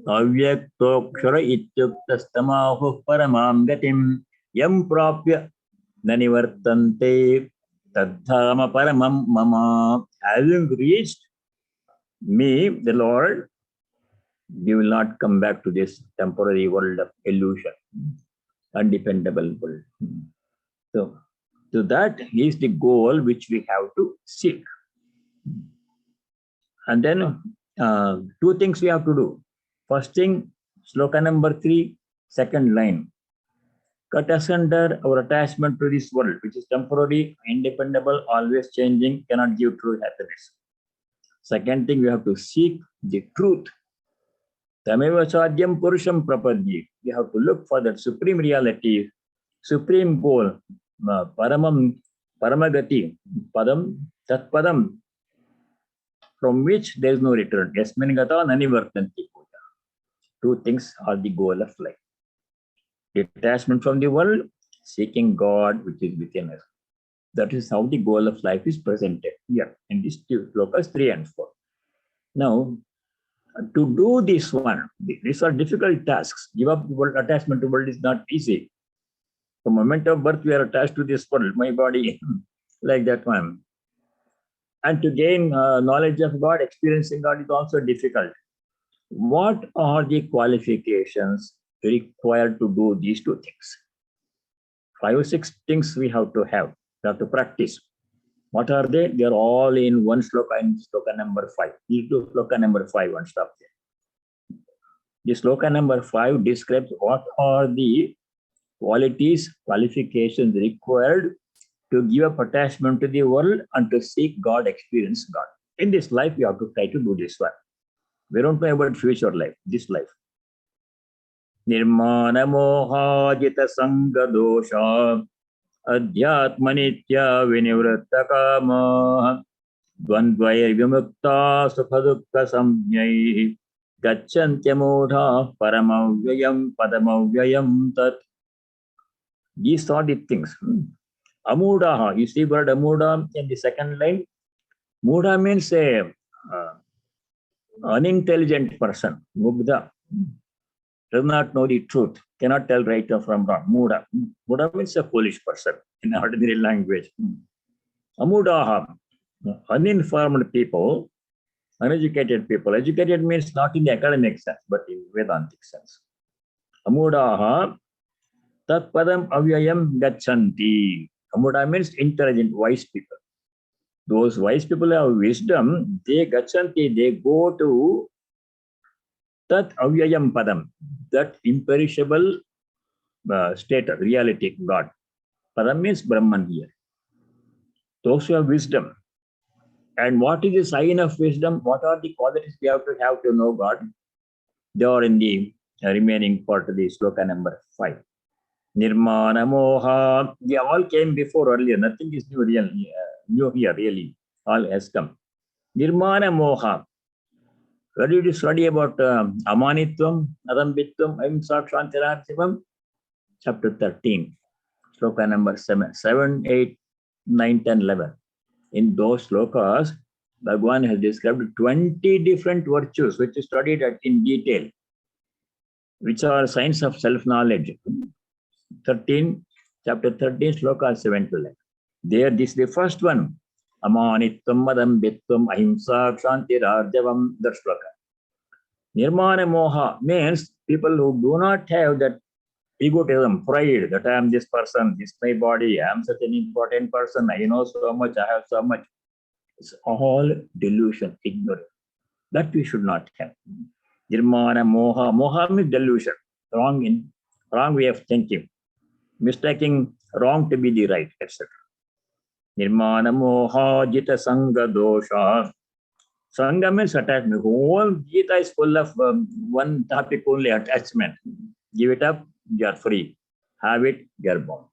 Avyaktoksara ityuktastamahu paramam gatim yam prapya nanivartante tadhama paramam mama. Having reached me, the Lord, you will not come back to this temporary world of illusion, undependable world. So that is the goal which we have to seek. And then two things we have to do. First thing, Shloka number 3, second line. Cut asunder our attachment to this world, which is temporary, independable, always changing, cannot give true happiness. Second thing, we have to seek the truth. Tameva Sadyam Purusham Prapadye. We have to look for that supreme reality, supreme goal, Paramam, Paramagati, Padam, Tat Padam, from which there is no return. Yasmin Gata Nanivartanti. Two things are the goal of life. Detachment from the world, seeking God, which is within us. That is how the goal of life is presented here in these two slokas 3 and 4. Now, to do this one, these are difficult tasks. Give up the world, attachment to the world is not easy. From the moment of birth, we are attached to this world, my body, like that one. And to gain knowledge of God, experiencing God is also difficult. What are the qualifications required to do these two things? 5 or 6 things we have to have. We have to practice. What are they? They are all in one sloka, in sloka number 5. You do sloka number 5 and stop there. The sloka number 5 describes what are the qualities, qualifications required to give up attachment to the world and to seek God, experience God. In this life, we have to try to do this one. We don't know about future life, this life. Nirmana mohajita sangha dosha adhyatmanitya vinivratta kama dvandvaya vimukta sukhadukka samjnai gacchantya paramavyayam padamavyayam tat. These are the things. Amudaha, you see word amuda in the second line. Muda means a unintelligent person. Mugdha does not know the truth, cannot tell right from wrong. Muda. Muda means a foolish person in ordinary language. Amudaha, uninformed people, uneducated people. Educated means not in the academic sense, but in Vedantic sense. Amudaha, tat padam avyayam gacchanti. Amuda means intelligent, wise people. Those wise people have wisdom, they gacchanti, they go to Tat avyayam padam, that imperishable state of reality, God. Padam means Brahman here. Those who have wisdom. And what is the sign of wisdom? What are the qualities we have to know God? They are in the remaining part of the sloka number 5. Nirmana moha. They all came before earlier. Nothing is new, new here, really. All has come. Nirmana moha. Where did you study about amanitvam, adambitvam, ahimsa, kshantirarthivam? Chapter 13, sloka number 7, 8, 9, 10, 11. In those slokas, Bhagwan has described 20 different virtues which is studied in detail, which are signs of self-knowledge. 13, chapter 13, sloka 7 to 11. There, this is the first one. Amanitvam, adambitvam, ahimsa, kshantirarthivam, that sloka. Nirmana moha means people who do not have that egotism, pride, that I am this person, this is my body, I am such an important person, I know so much, I have so much. It's all delusion, ignorance. That we should not have. Nirmana moha. Moha means delusion, wrong way of thinking, mistaking wrong to be the right, etc. Nirmana moha jita sangha dosha. Sangha means attachment. Whole Gita is full of one topic only, attachment. Give it up, you are free. Have it, you are bound.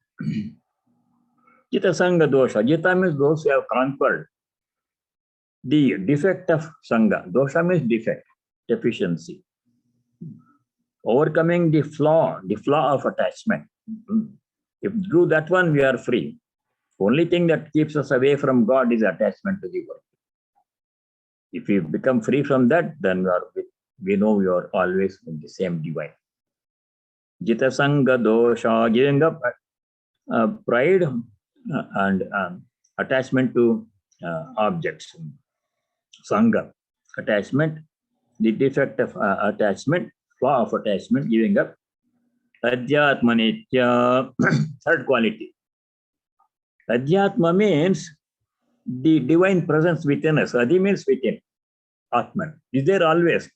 Jita Sangha dosha. Jita means those who have conquered the defect of Sangha. Dosha means defect, deficiency. Overcoming the flaw of attachment. If you do that one, we are free. Only thing that keeps us away from God is attachment to the world. If we become free from that, then we know we are always in the same divine. Jita Sangha dosha, giving up pride and attachment to objects. Sangha, attachment, the defect of attachment, flaw of attachment, giving up. Adhyatmanitya, third quality. Adhyatma means the divine presence within us. Adi means within. Atman is there always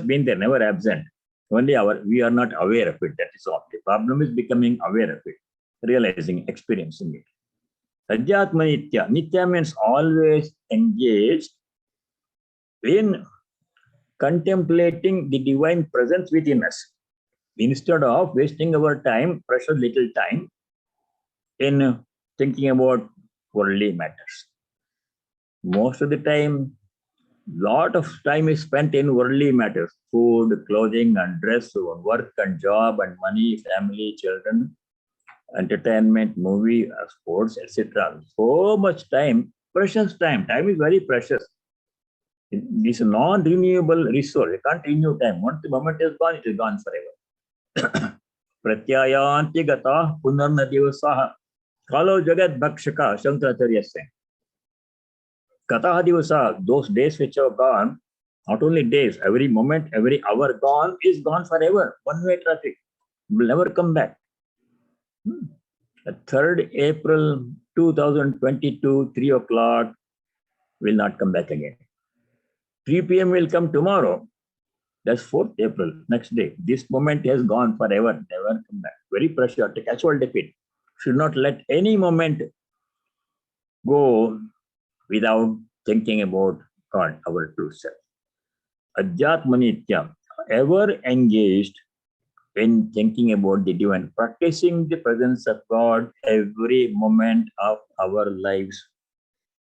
been there, never absent. Only we are not aware of it. That is all. The problem is becoming aware of it, realizing, experiencing it. Adhyatma nitya. Nitya means always engaged in contemplating the divine presence within us, instead of wasting our time, precious little time, in thinking about worldly matters. Most of the time, lot of time is spent in worldly matters: food, clothing, and dress, work and job and money, family, children, entertainment, movie, sports, etc. So much time, precious time. Time is very precious. This is a non-renewable resource. You can't renew time. Once the moment is gone, it is gone forever. Pratyayanti gata punarna divasaha kalo jagat bhakshaka Shankaracharya saying. Kataha divasa, those days which have gone, not only days, every moment, every hour gone is gone forever. One-way traffic will never come back. 3rd April 2022, 3 o'clock will not come back again. 3 p.m. will come tomorrow. That's 4th April, next day. This moment has gone forever, never come back. Very precious, to catch hold of it. Should not let any moment go without thinking about God, our true self. Adhyatmanitya, ever engaged in thinking about the divine, practicing the presence of God every moment of our lives,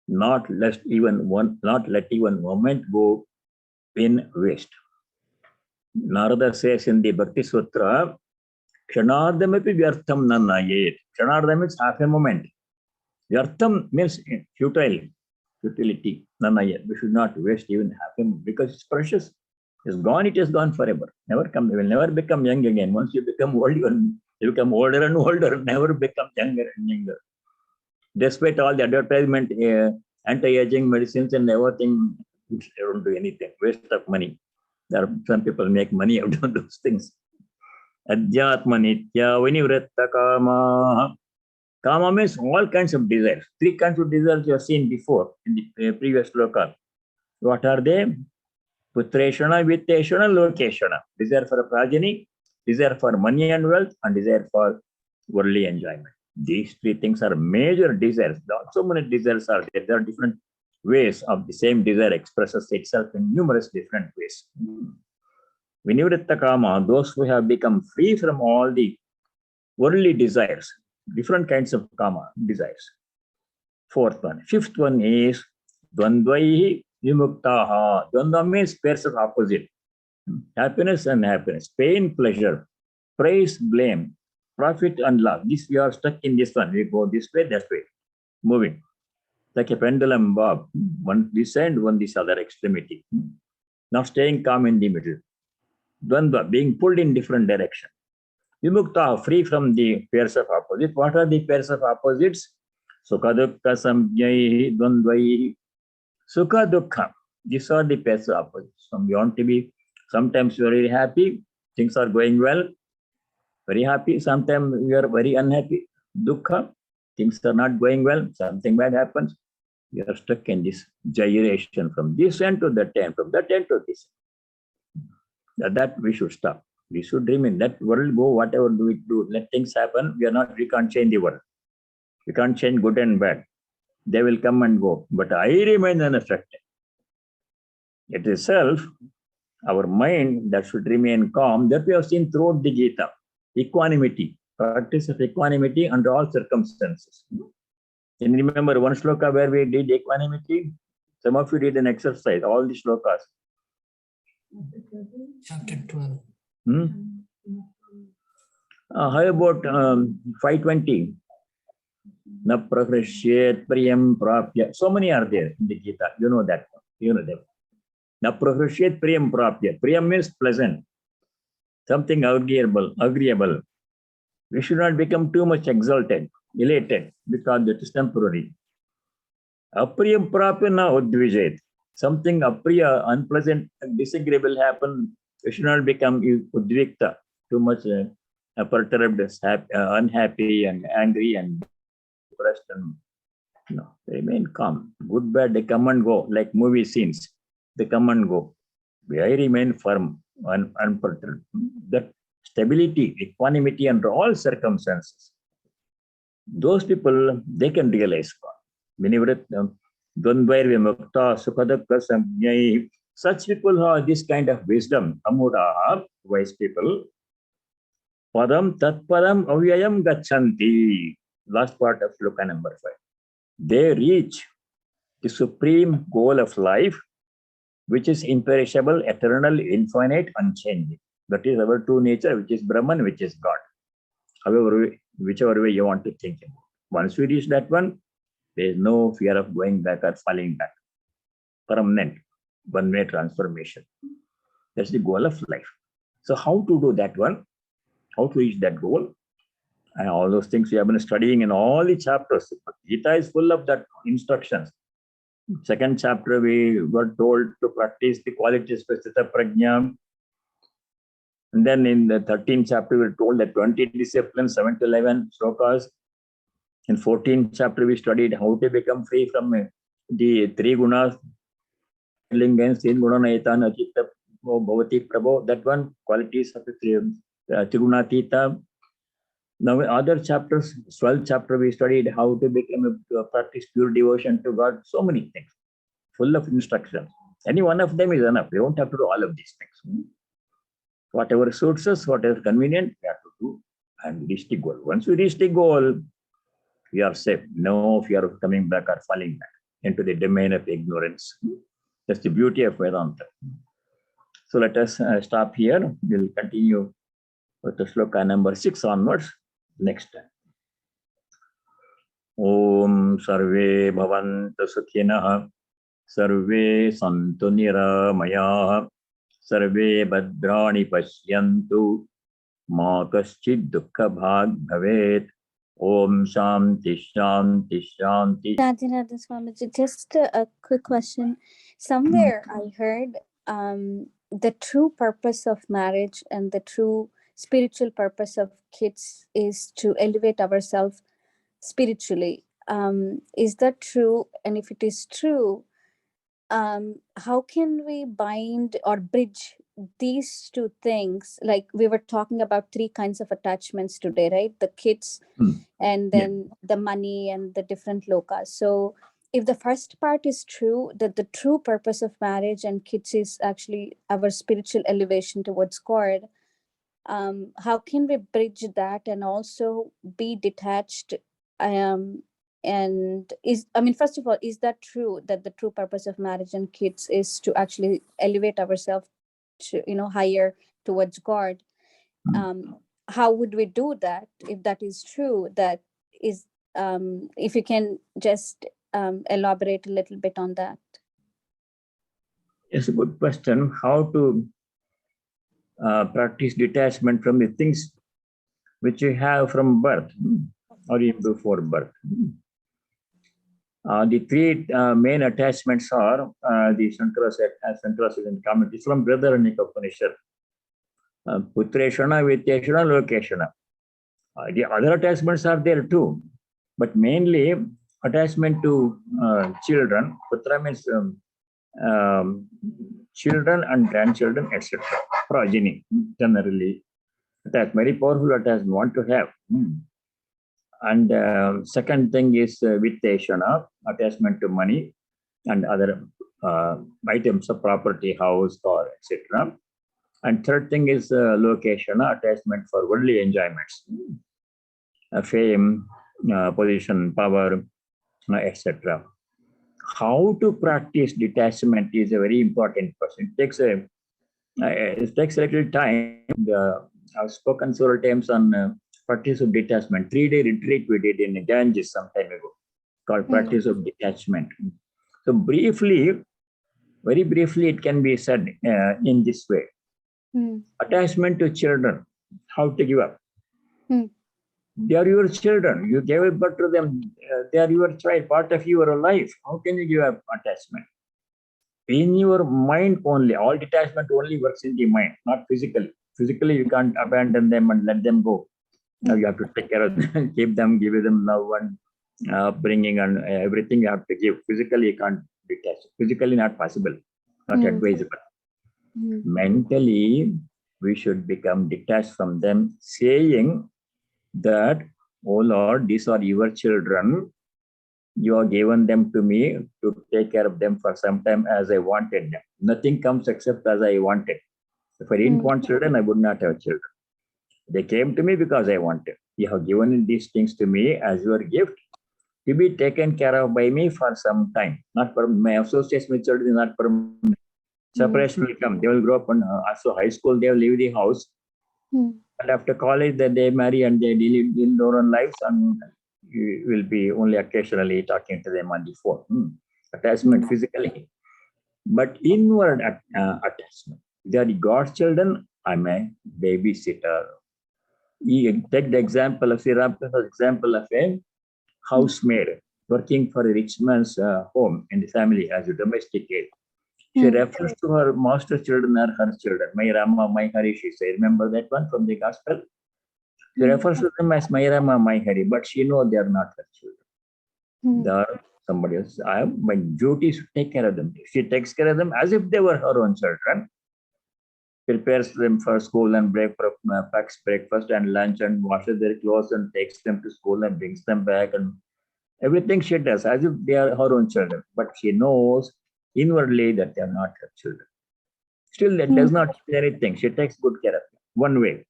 not let even one moment go in waste. Narada says in the Bhakti Sutra, Kshanardamapi vyartham na nayet. Kshanardam means half a moment. Vyartham means futility. Nanayat. We should not waste even half a moment because it's precious. It's gone, it is gone forever. Never come, you will never become young again. Once you become old, you become older and older, never become younger and younger. Despite all the advertisement, anti-aging medicines and everything, they don't do anything. Waste of money. There are some people make money out of those things. Adhyatma nitya vinivratta kama. Kama means all kinds of desires. 3 kinds of desires you have seen before in the previous sloka. What are they? Putreshana, Vitteshana, Lokeshana. Desire for a progeny, desire for money and wealth, and desire for worldly enjoyment. These three things are major desires. So many desires are there. There are different ways of the same desire expresses itself in numerous different ways. Vinivritta Kama, those who have become free from all the worldly desires, different kinds of Kama desires. Fourth one. Fifth one is Dvandvaihi Vimuktaha. Dvandva means pairs of opposite. Happiness and happiness, pain, pleasure, praise, blame, profit and loss. This we are stuck in this one. We go this way, that way, moving like a pendulum bob, one this end, one this other extremity. Not staying calm in the middle. Dvandva, being pulled in different direction. Vimukta, free from the pairs of opposites. What are the pairs of opposites? Sukha dukkha samjnai dvandvai. Sukha dukkha. These are the pairs of opposites. Some you want to be sometimes very happy, things are going well, very happy. Sometimes we are very unhappy. Dukkha, things are not going well, something bad happens. We are stuck in this gyration from this end to that end, from that end to this. That we should stop. We should remain. That world go, whatever do we do, let things happen. We can't change the world. We can't change good and bad. They will come and go. But I remain unaffected. It is self, our mind that should remain calm. That we have seen throughout the Gita. Equanimity, practice of equanimity under all circumstances. Can you remember one shloka where we did equanimity? Some of you did an exercise, all the shlokas. Chapter 12. How about 520? Na prahrishyet priyam prapya. So many are there in the Gita. You know that one. You know them. Na prahrishyet priyam prapya. Priyam means pleasant. Something agreeable. We should not become too much exalted, elated, because that is temporary. Apriyam prapya na udvijayet. Something apriya, unpleasant, disagreeable happen. We should not become udvikta, too much perturbed, unhappy and angry and depressed. And no, remain calm. Good, bad, they come and go, like movie scenes. They come and go. I remain firm, unperturbed. That stability, equanimity under all circumstances. Those people, they can realize God. Such people who have this kind of wisdom, amudaha, wise people, padam tatpadam avyayam gachanti. Last part of shloka number 5. They reach the supreme goal of life, which is imperishable, eternal, infinite, unchanging. That is our true nature, which is Brahman, which is God. However, whichever way you want to think about. Once we reach that one, there is no fear of going back or falling back. Permanent, one-way transformation. That's the goal of life. So how to do that one? How to reach that goal? And all those things we have been studying in all the chapters. Gita is full of that instructions. Second chapter, we were told to practice the qualities of Sthita Prajna. And then in the 13th chapter, we were told that 20 disciplines, 7 to 11 shlokas. In 14th chapter, we studied how to become free from the 3 gunas, lingans, in gunana etana chitta bhavati prabho. That one, qualities of the Trigunatita. Now, in other chapters, 12th chapter, we studied how to become practice pure devotion to God. So many things, full of instructions. Any one of them is enough. We don't have to do all of these things. Whatever suits us, whatever convenient, we have to do and reach the goal. Once we reach the goal, we are safe. No fear of coming back or falling back into the domain of ignorance. That's the beauty of Vedanta. So let us stop here. We'll continue with the shloka number 6 onwards next time. Om sarve bhavantu sukhinah, sarve santu niramayah, sarve bhadrani pashyantu, ma kaschid dukkha bhag bhavet. Om shanti shanti shanti. Radha Swamiji, just a quick question. Somewhere I heard the true purpose of marriage and the true spiritual purpose of kids is to elevate ourselves spiritually. Is that true? And if it is true, how can we bind or bridge these two things? Like we were talking about three kinds of attachments today, right? The kids, and Yeah. then the money and the different lokas. So if the first part is true, that the true purpose of marriage and kids is actually our spiritual elevation towards God, how can we bridge that and also be detached? And is, I mean, first of all, is that true that the true purpose of marriage and kids is to actually elevate ourselves to, higher towards God? How would we do that if that is true? That is, if you can just elaborate a little bit on that. It's a good question. How to practice detachment from the things which you have from birth or even before birth. The three main attachments are the Shankara said, as Shankara said in the comment, is from Brihadaranyaka Upanishad. Putreshana, Vityeshana, Lokeshana. The other attachments are there too, but mainly attachment to children. Putra means children and grandchildren, etc. Progeny, generally. That's very powerful attachment want to have. And second thing is Vitteshana, attachment to money and other items of property, house, car, etc. And third thing is Lokeshana, attachment for worldly enjoyments, fame, position, power, etc. How to practice detachment is a very important question. It takes a little time. I've spoken several times on practice of detachment. 3-day retreat we did in Ganges some time ago, called practice of detachment. So very briefly, it can be said in this way. Attachment to children, how to give up. They are your children. You gave birth to them. They are your child, part of your life. How can you give up attachment? In your mind only. All detachment only works in the mind, not physically. Physically, you can't abandon them and let them go. Now you have to take care of them, keep them, give them love and bringing and everything you have to give. Physically, you can't detach. Physically, not possible, not advisable. Mentally, we should become detached from them, saying that, oh Lord, these are your children. You have given them to me to take care of them for some time as I wanted them. Nothing comes except as I wanted. If I didn't want children, I would not have children. They came to me because I wanted. You have given these things to me as your gift to be taken care of by me for some time. Not for my association with children is not permanent. Separation will come. They will grow up and also high school, they will leave the house. And after college, then they marry and they live their own lives, and you will be only occasionally talking to them on the phone. Attachment physically. But inward attachment. They are God's children. I'm a babysitter. You take the example of a housemaid working for a rich man's home in the family as a domestic aid. She refers to her master's children or her children. My Rama, my Hari, she says. Remember that one from the gospel? She refers to them as my Rama, my Hari, but she knows they are not her children. They are somebody else. My duty is to take care of them. She takes care of them as if they were her own children. Prepares them for school and packs breakfast and lunch and washes their clothes and takes them to school and brings them back, and everything she does as if they are her own children. But she knows inwardly that they are not her children. Still, that does not mean anything. She takes good care of them. One way.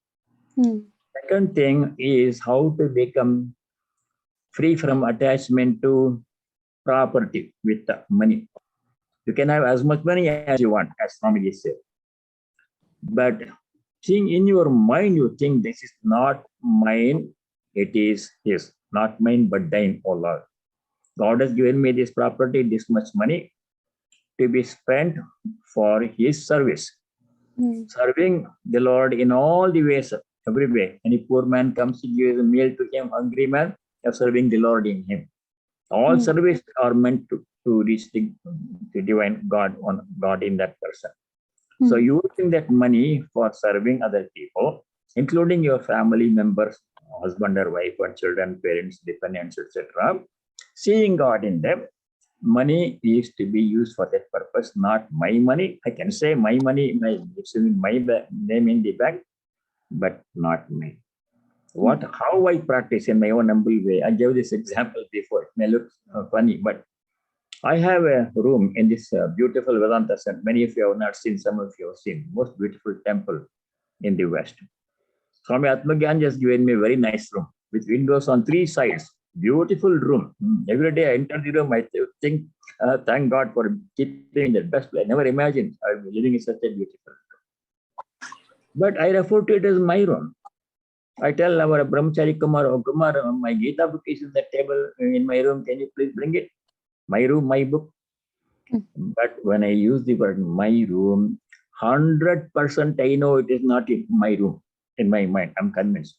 Second thing is how to become free from attachment to property with money. You can have as much money as you want, as Swamiji said. But seeing in your mind, you think this is not mine, it is his. Not mine, but thine, O Lord. God has given me this property, this much money to be spent for his service. Serving the Lord in all the ways, every way. Any poor man comes to give a meal to him, hungry man, you're serving the Lord in him. All service are meant to reach the divine God in that person. So using that money for serving other people, including your family members, husband or wife or children, parents, dependents, etc., seeing God in them, money is to be used for that purpose, not my money. I can say my money, it's in my name in the bank, but not me. How I practice in my own humble way. I gave this example before. It may look funny, but I have a room in this beautiful Vedanta Center. Many of you have not seen, some of you have seen. Most beautiful temple in the West. Swami Atmagyan just given me a very nice room with windows on 3 sides. Beautiful room. Every day I enter the room, I think, thank God for keeping me in the best place. I never imagined I'll be living in such a beautiful room. But I refer to it as my room. I tell our Brahmachari Kumar, oh Kumar, my Gita book is in the table in my room. Can you please bring it? My room, my book. But when I use the word my room, 100% I know it is not in my room. In my mind, I'm convinced.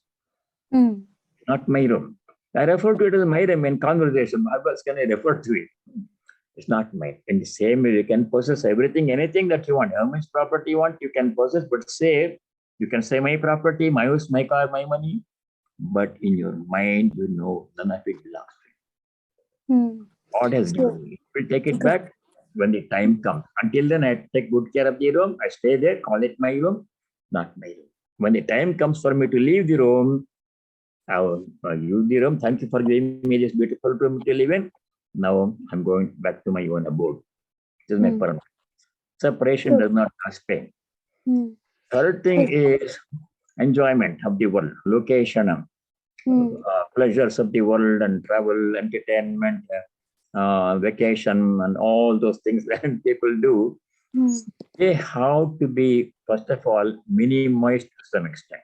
Not my room. I refer to it as my room in conversation. How else can I refer to it? It's not mine. In the same way, you can possess everything, anything that you want. How much property you want, you can possess, but say, you can say my property, my house, my car, my money. But in your mind, you know none of it belongs to you. God has given me. We'll take it back when the time comes. Until then, I take good care of the room. I stay there, call it my room, not my room. When the time comes for me to leave the room, I will use the room. Thank you for giving me this beautiful room to live in. Now I'm going back to my own abode. This is my permanent. Separation does not cause pain. Third thing is enjoyment of the world, location, pleasures of the world and travel, entertainment, vacation, and all those things that people do. They have to be, first of all, minimized to some extent.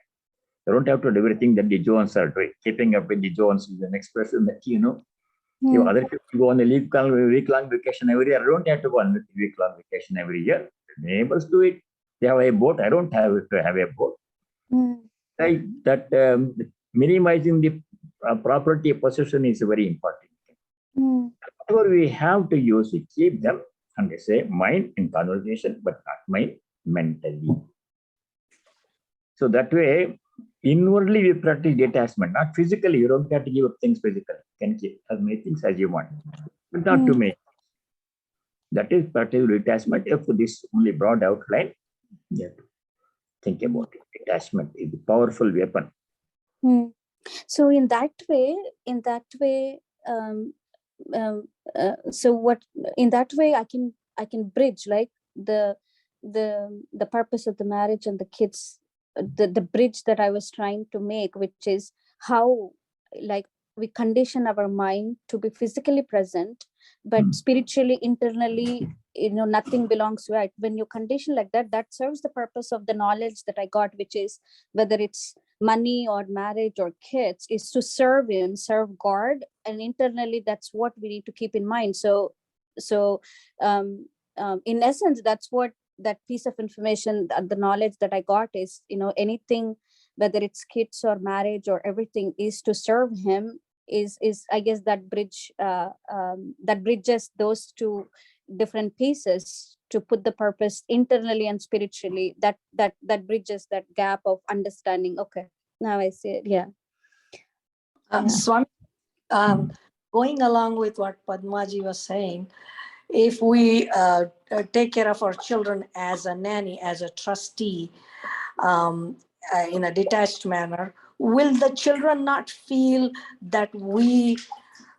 You don't have to do everything that the Jones are doing. Keeping up with the Jones is an expression that, if other people go on a week-long vacation every year, I don't have to go on a week-long vacation every year. The neighbors do it. They have a boat. I don't have to have a boat. Right? That minimizing the property possession is very important. Whatever we have to use, we keep them, and they say mine in conversation, but not mine mentally. So that way, inwardly we practice detachment, not physically. You don't have to give up things physically. You can keep as many things as you want, but not too many. That is practice detachment. If this only broad outline, you have to think about it. Detachment is a powerful weapon. So in that way, so what in that way I can bridge like the purpose of the marriage and the kids, the bridge that I was trying to make, which is how like we condition our mind to be physically present, but spiritually, internally, nothing belongs to it. When you condition like that, that serves the purpose of the knowledge that I got, which is whether it's money or marriage or kids, is to serve him, serve God, and internally that's what we need to keep in mind. So in essence, that's what that piece of information, the knowledge that I got is, anything, whether it's kids or marriage or everything, is to serve him, is I guess that bridge that bridges those two different pieces to put the purpose internally and spiritually, that bridges that gap of understanding. Okay, now I see it. Yeah. Swami, going along with what Padmaji was saying, if we take care of our children as a nanny, as a trustee, in a detached manner, will the children not feel that we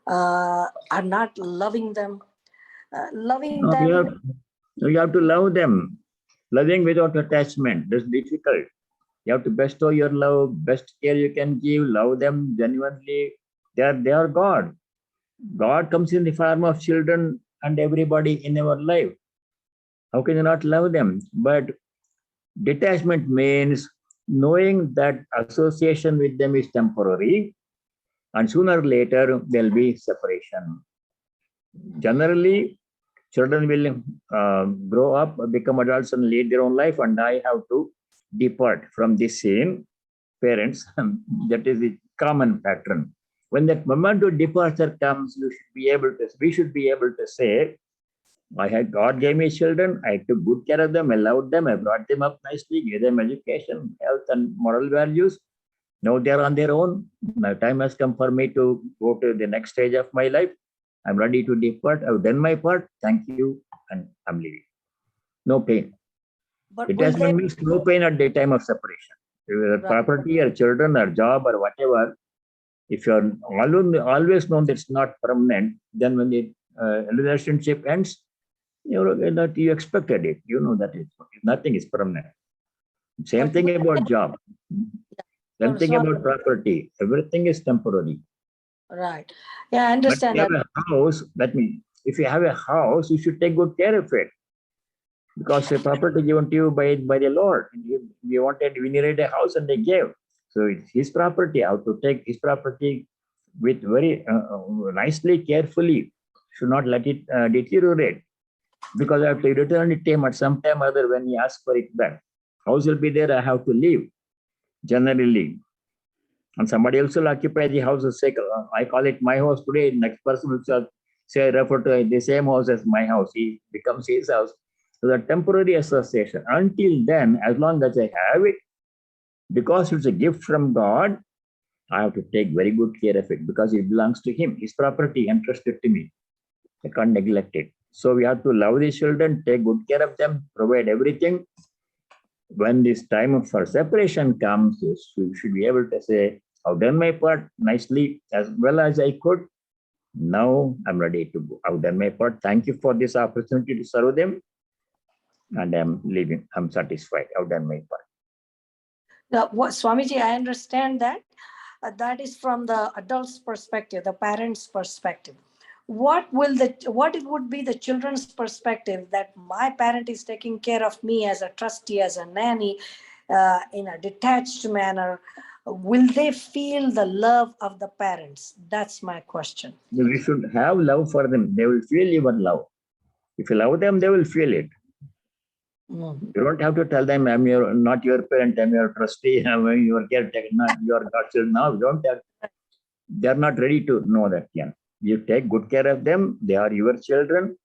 are not loving them? You have to love them. Loving without attachment, that's difficult. You have to bestow your love, best care you can give, love them genuinely. They are God. God comes in the form of children and everybody in our life. How can you not love them? But detachment means knowing that association with them is temporary, and sooner or later there'll be separation. Generally, children will grow up, become adults, and lead their own life, and I have to depart from this scene. Parents, that is the common pattern. When that moment of departure comes, we should be able to say, God gave me children, I took good care of them, I loved them, I brought them up nicely, gave them education, health, and moral values. Now they're on their own. Now time has come for me to go to the next stage of my life. I'm ready to depart. I've done my part. Thank you. And I'm leaving. No pain. But will they, Detachment means no pain at the time of separation. Your Right. property or children or job or whatever, if you're always known that it's not permanent, then when the relationship ends, you know that you expected it. You know that nothing is permanent. Same But thing will about job. Same thing sorry. about property. Everything is temporary. right. Yeah, I But understand if that. you have a house, that means if you have a house, you should take good care of it. Because the property given to you by the Lord. We needed a house and they gave. So it's his property. How to take his property with very nicely, carefully. Should not let it deteriorate. Because I have to return it to him at some time or other when he asks for it back. House will be there, I have to leave, generally. And somebody else will occupy the house. Say, I call it my house today. Next person will say, refer to the same house as my house. He becomes his house. So the temporary association. Until then, as long as I have it, because it's a gift from God, I have to take very good care of it because it belongs to him. His property entrusted to me. I can't neglect it. So we have to love the children, take good care of them, provide everything. When this time for separation comes, we should be able to say, I've done my part nicely as well as I could. Now I'm ready to go. I've done my part. Thank you for this opportunity to serve them. And I'm leaving. I'm satisfied. I've done my part. Now, Swamiji, I understand that. That is from the adult's perspective, the parents' perspective. What it would be the children's perspective that my parent is taking care of me as a trustee, as a nanny, in a detached manner? Will they feel the love of the parents? That's my question. We should have love for them. They will feel your love. If you love them, they will feel it. Mhm. You don't have to tell them, not your parent, I'm your trustee, I'm your caretaker, not your godchildren. No, you don't have. They're not ready to know that yet. You take good care of them. They are your children.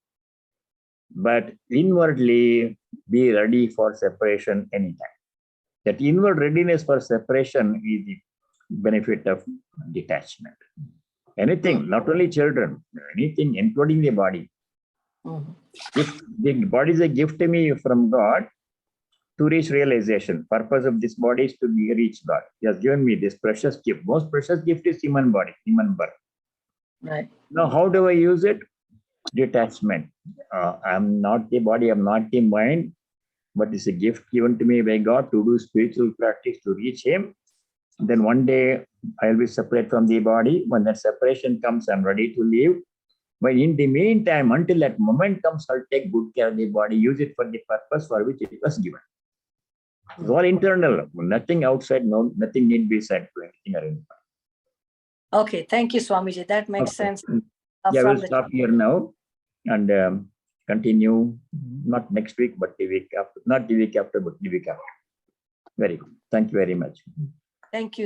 But inwardly, be ready for separation anytime. That inward readiness for separation is the benefit of detachment. Anything, not only children, anything, including the body. Mhm. If the body is a gift to me from God to reach realization, purpose of this body is to reach God. He has given me this precious gift. Most precious gift is human body, human birth. Right. Now, how do I use it? Detachment. I'm not the body, I'm not the mind, but it's a gift given to me by God to do spiritual practice to reach Him. Then one day I'll be separate from the body. When that separation comes, I'm ready to leave. But in the meantime, until that moment comes, I'll take good care of the body, use it for the purpose for which it was given. It's all internal, nothing outside, nothing need be said to anything or anything. Okay, thank you, Swamiji. That makes sense. Yeah, from we'll the- stop here now and continue not next week, but the week after, not the week after, but the week after. Very good. Thank you very much. Thank you.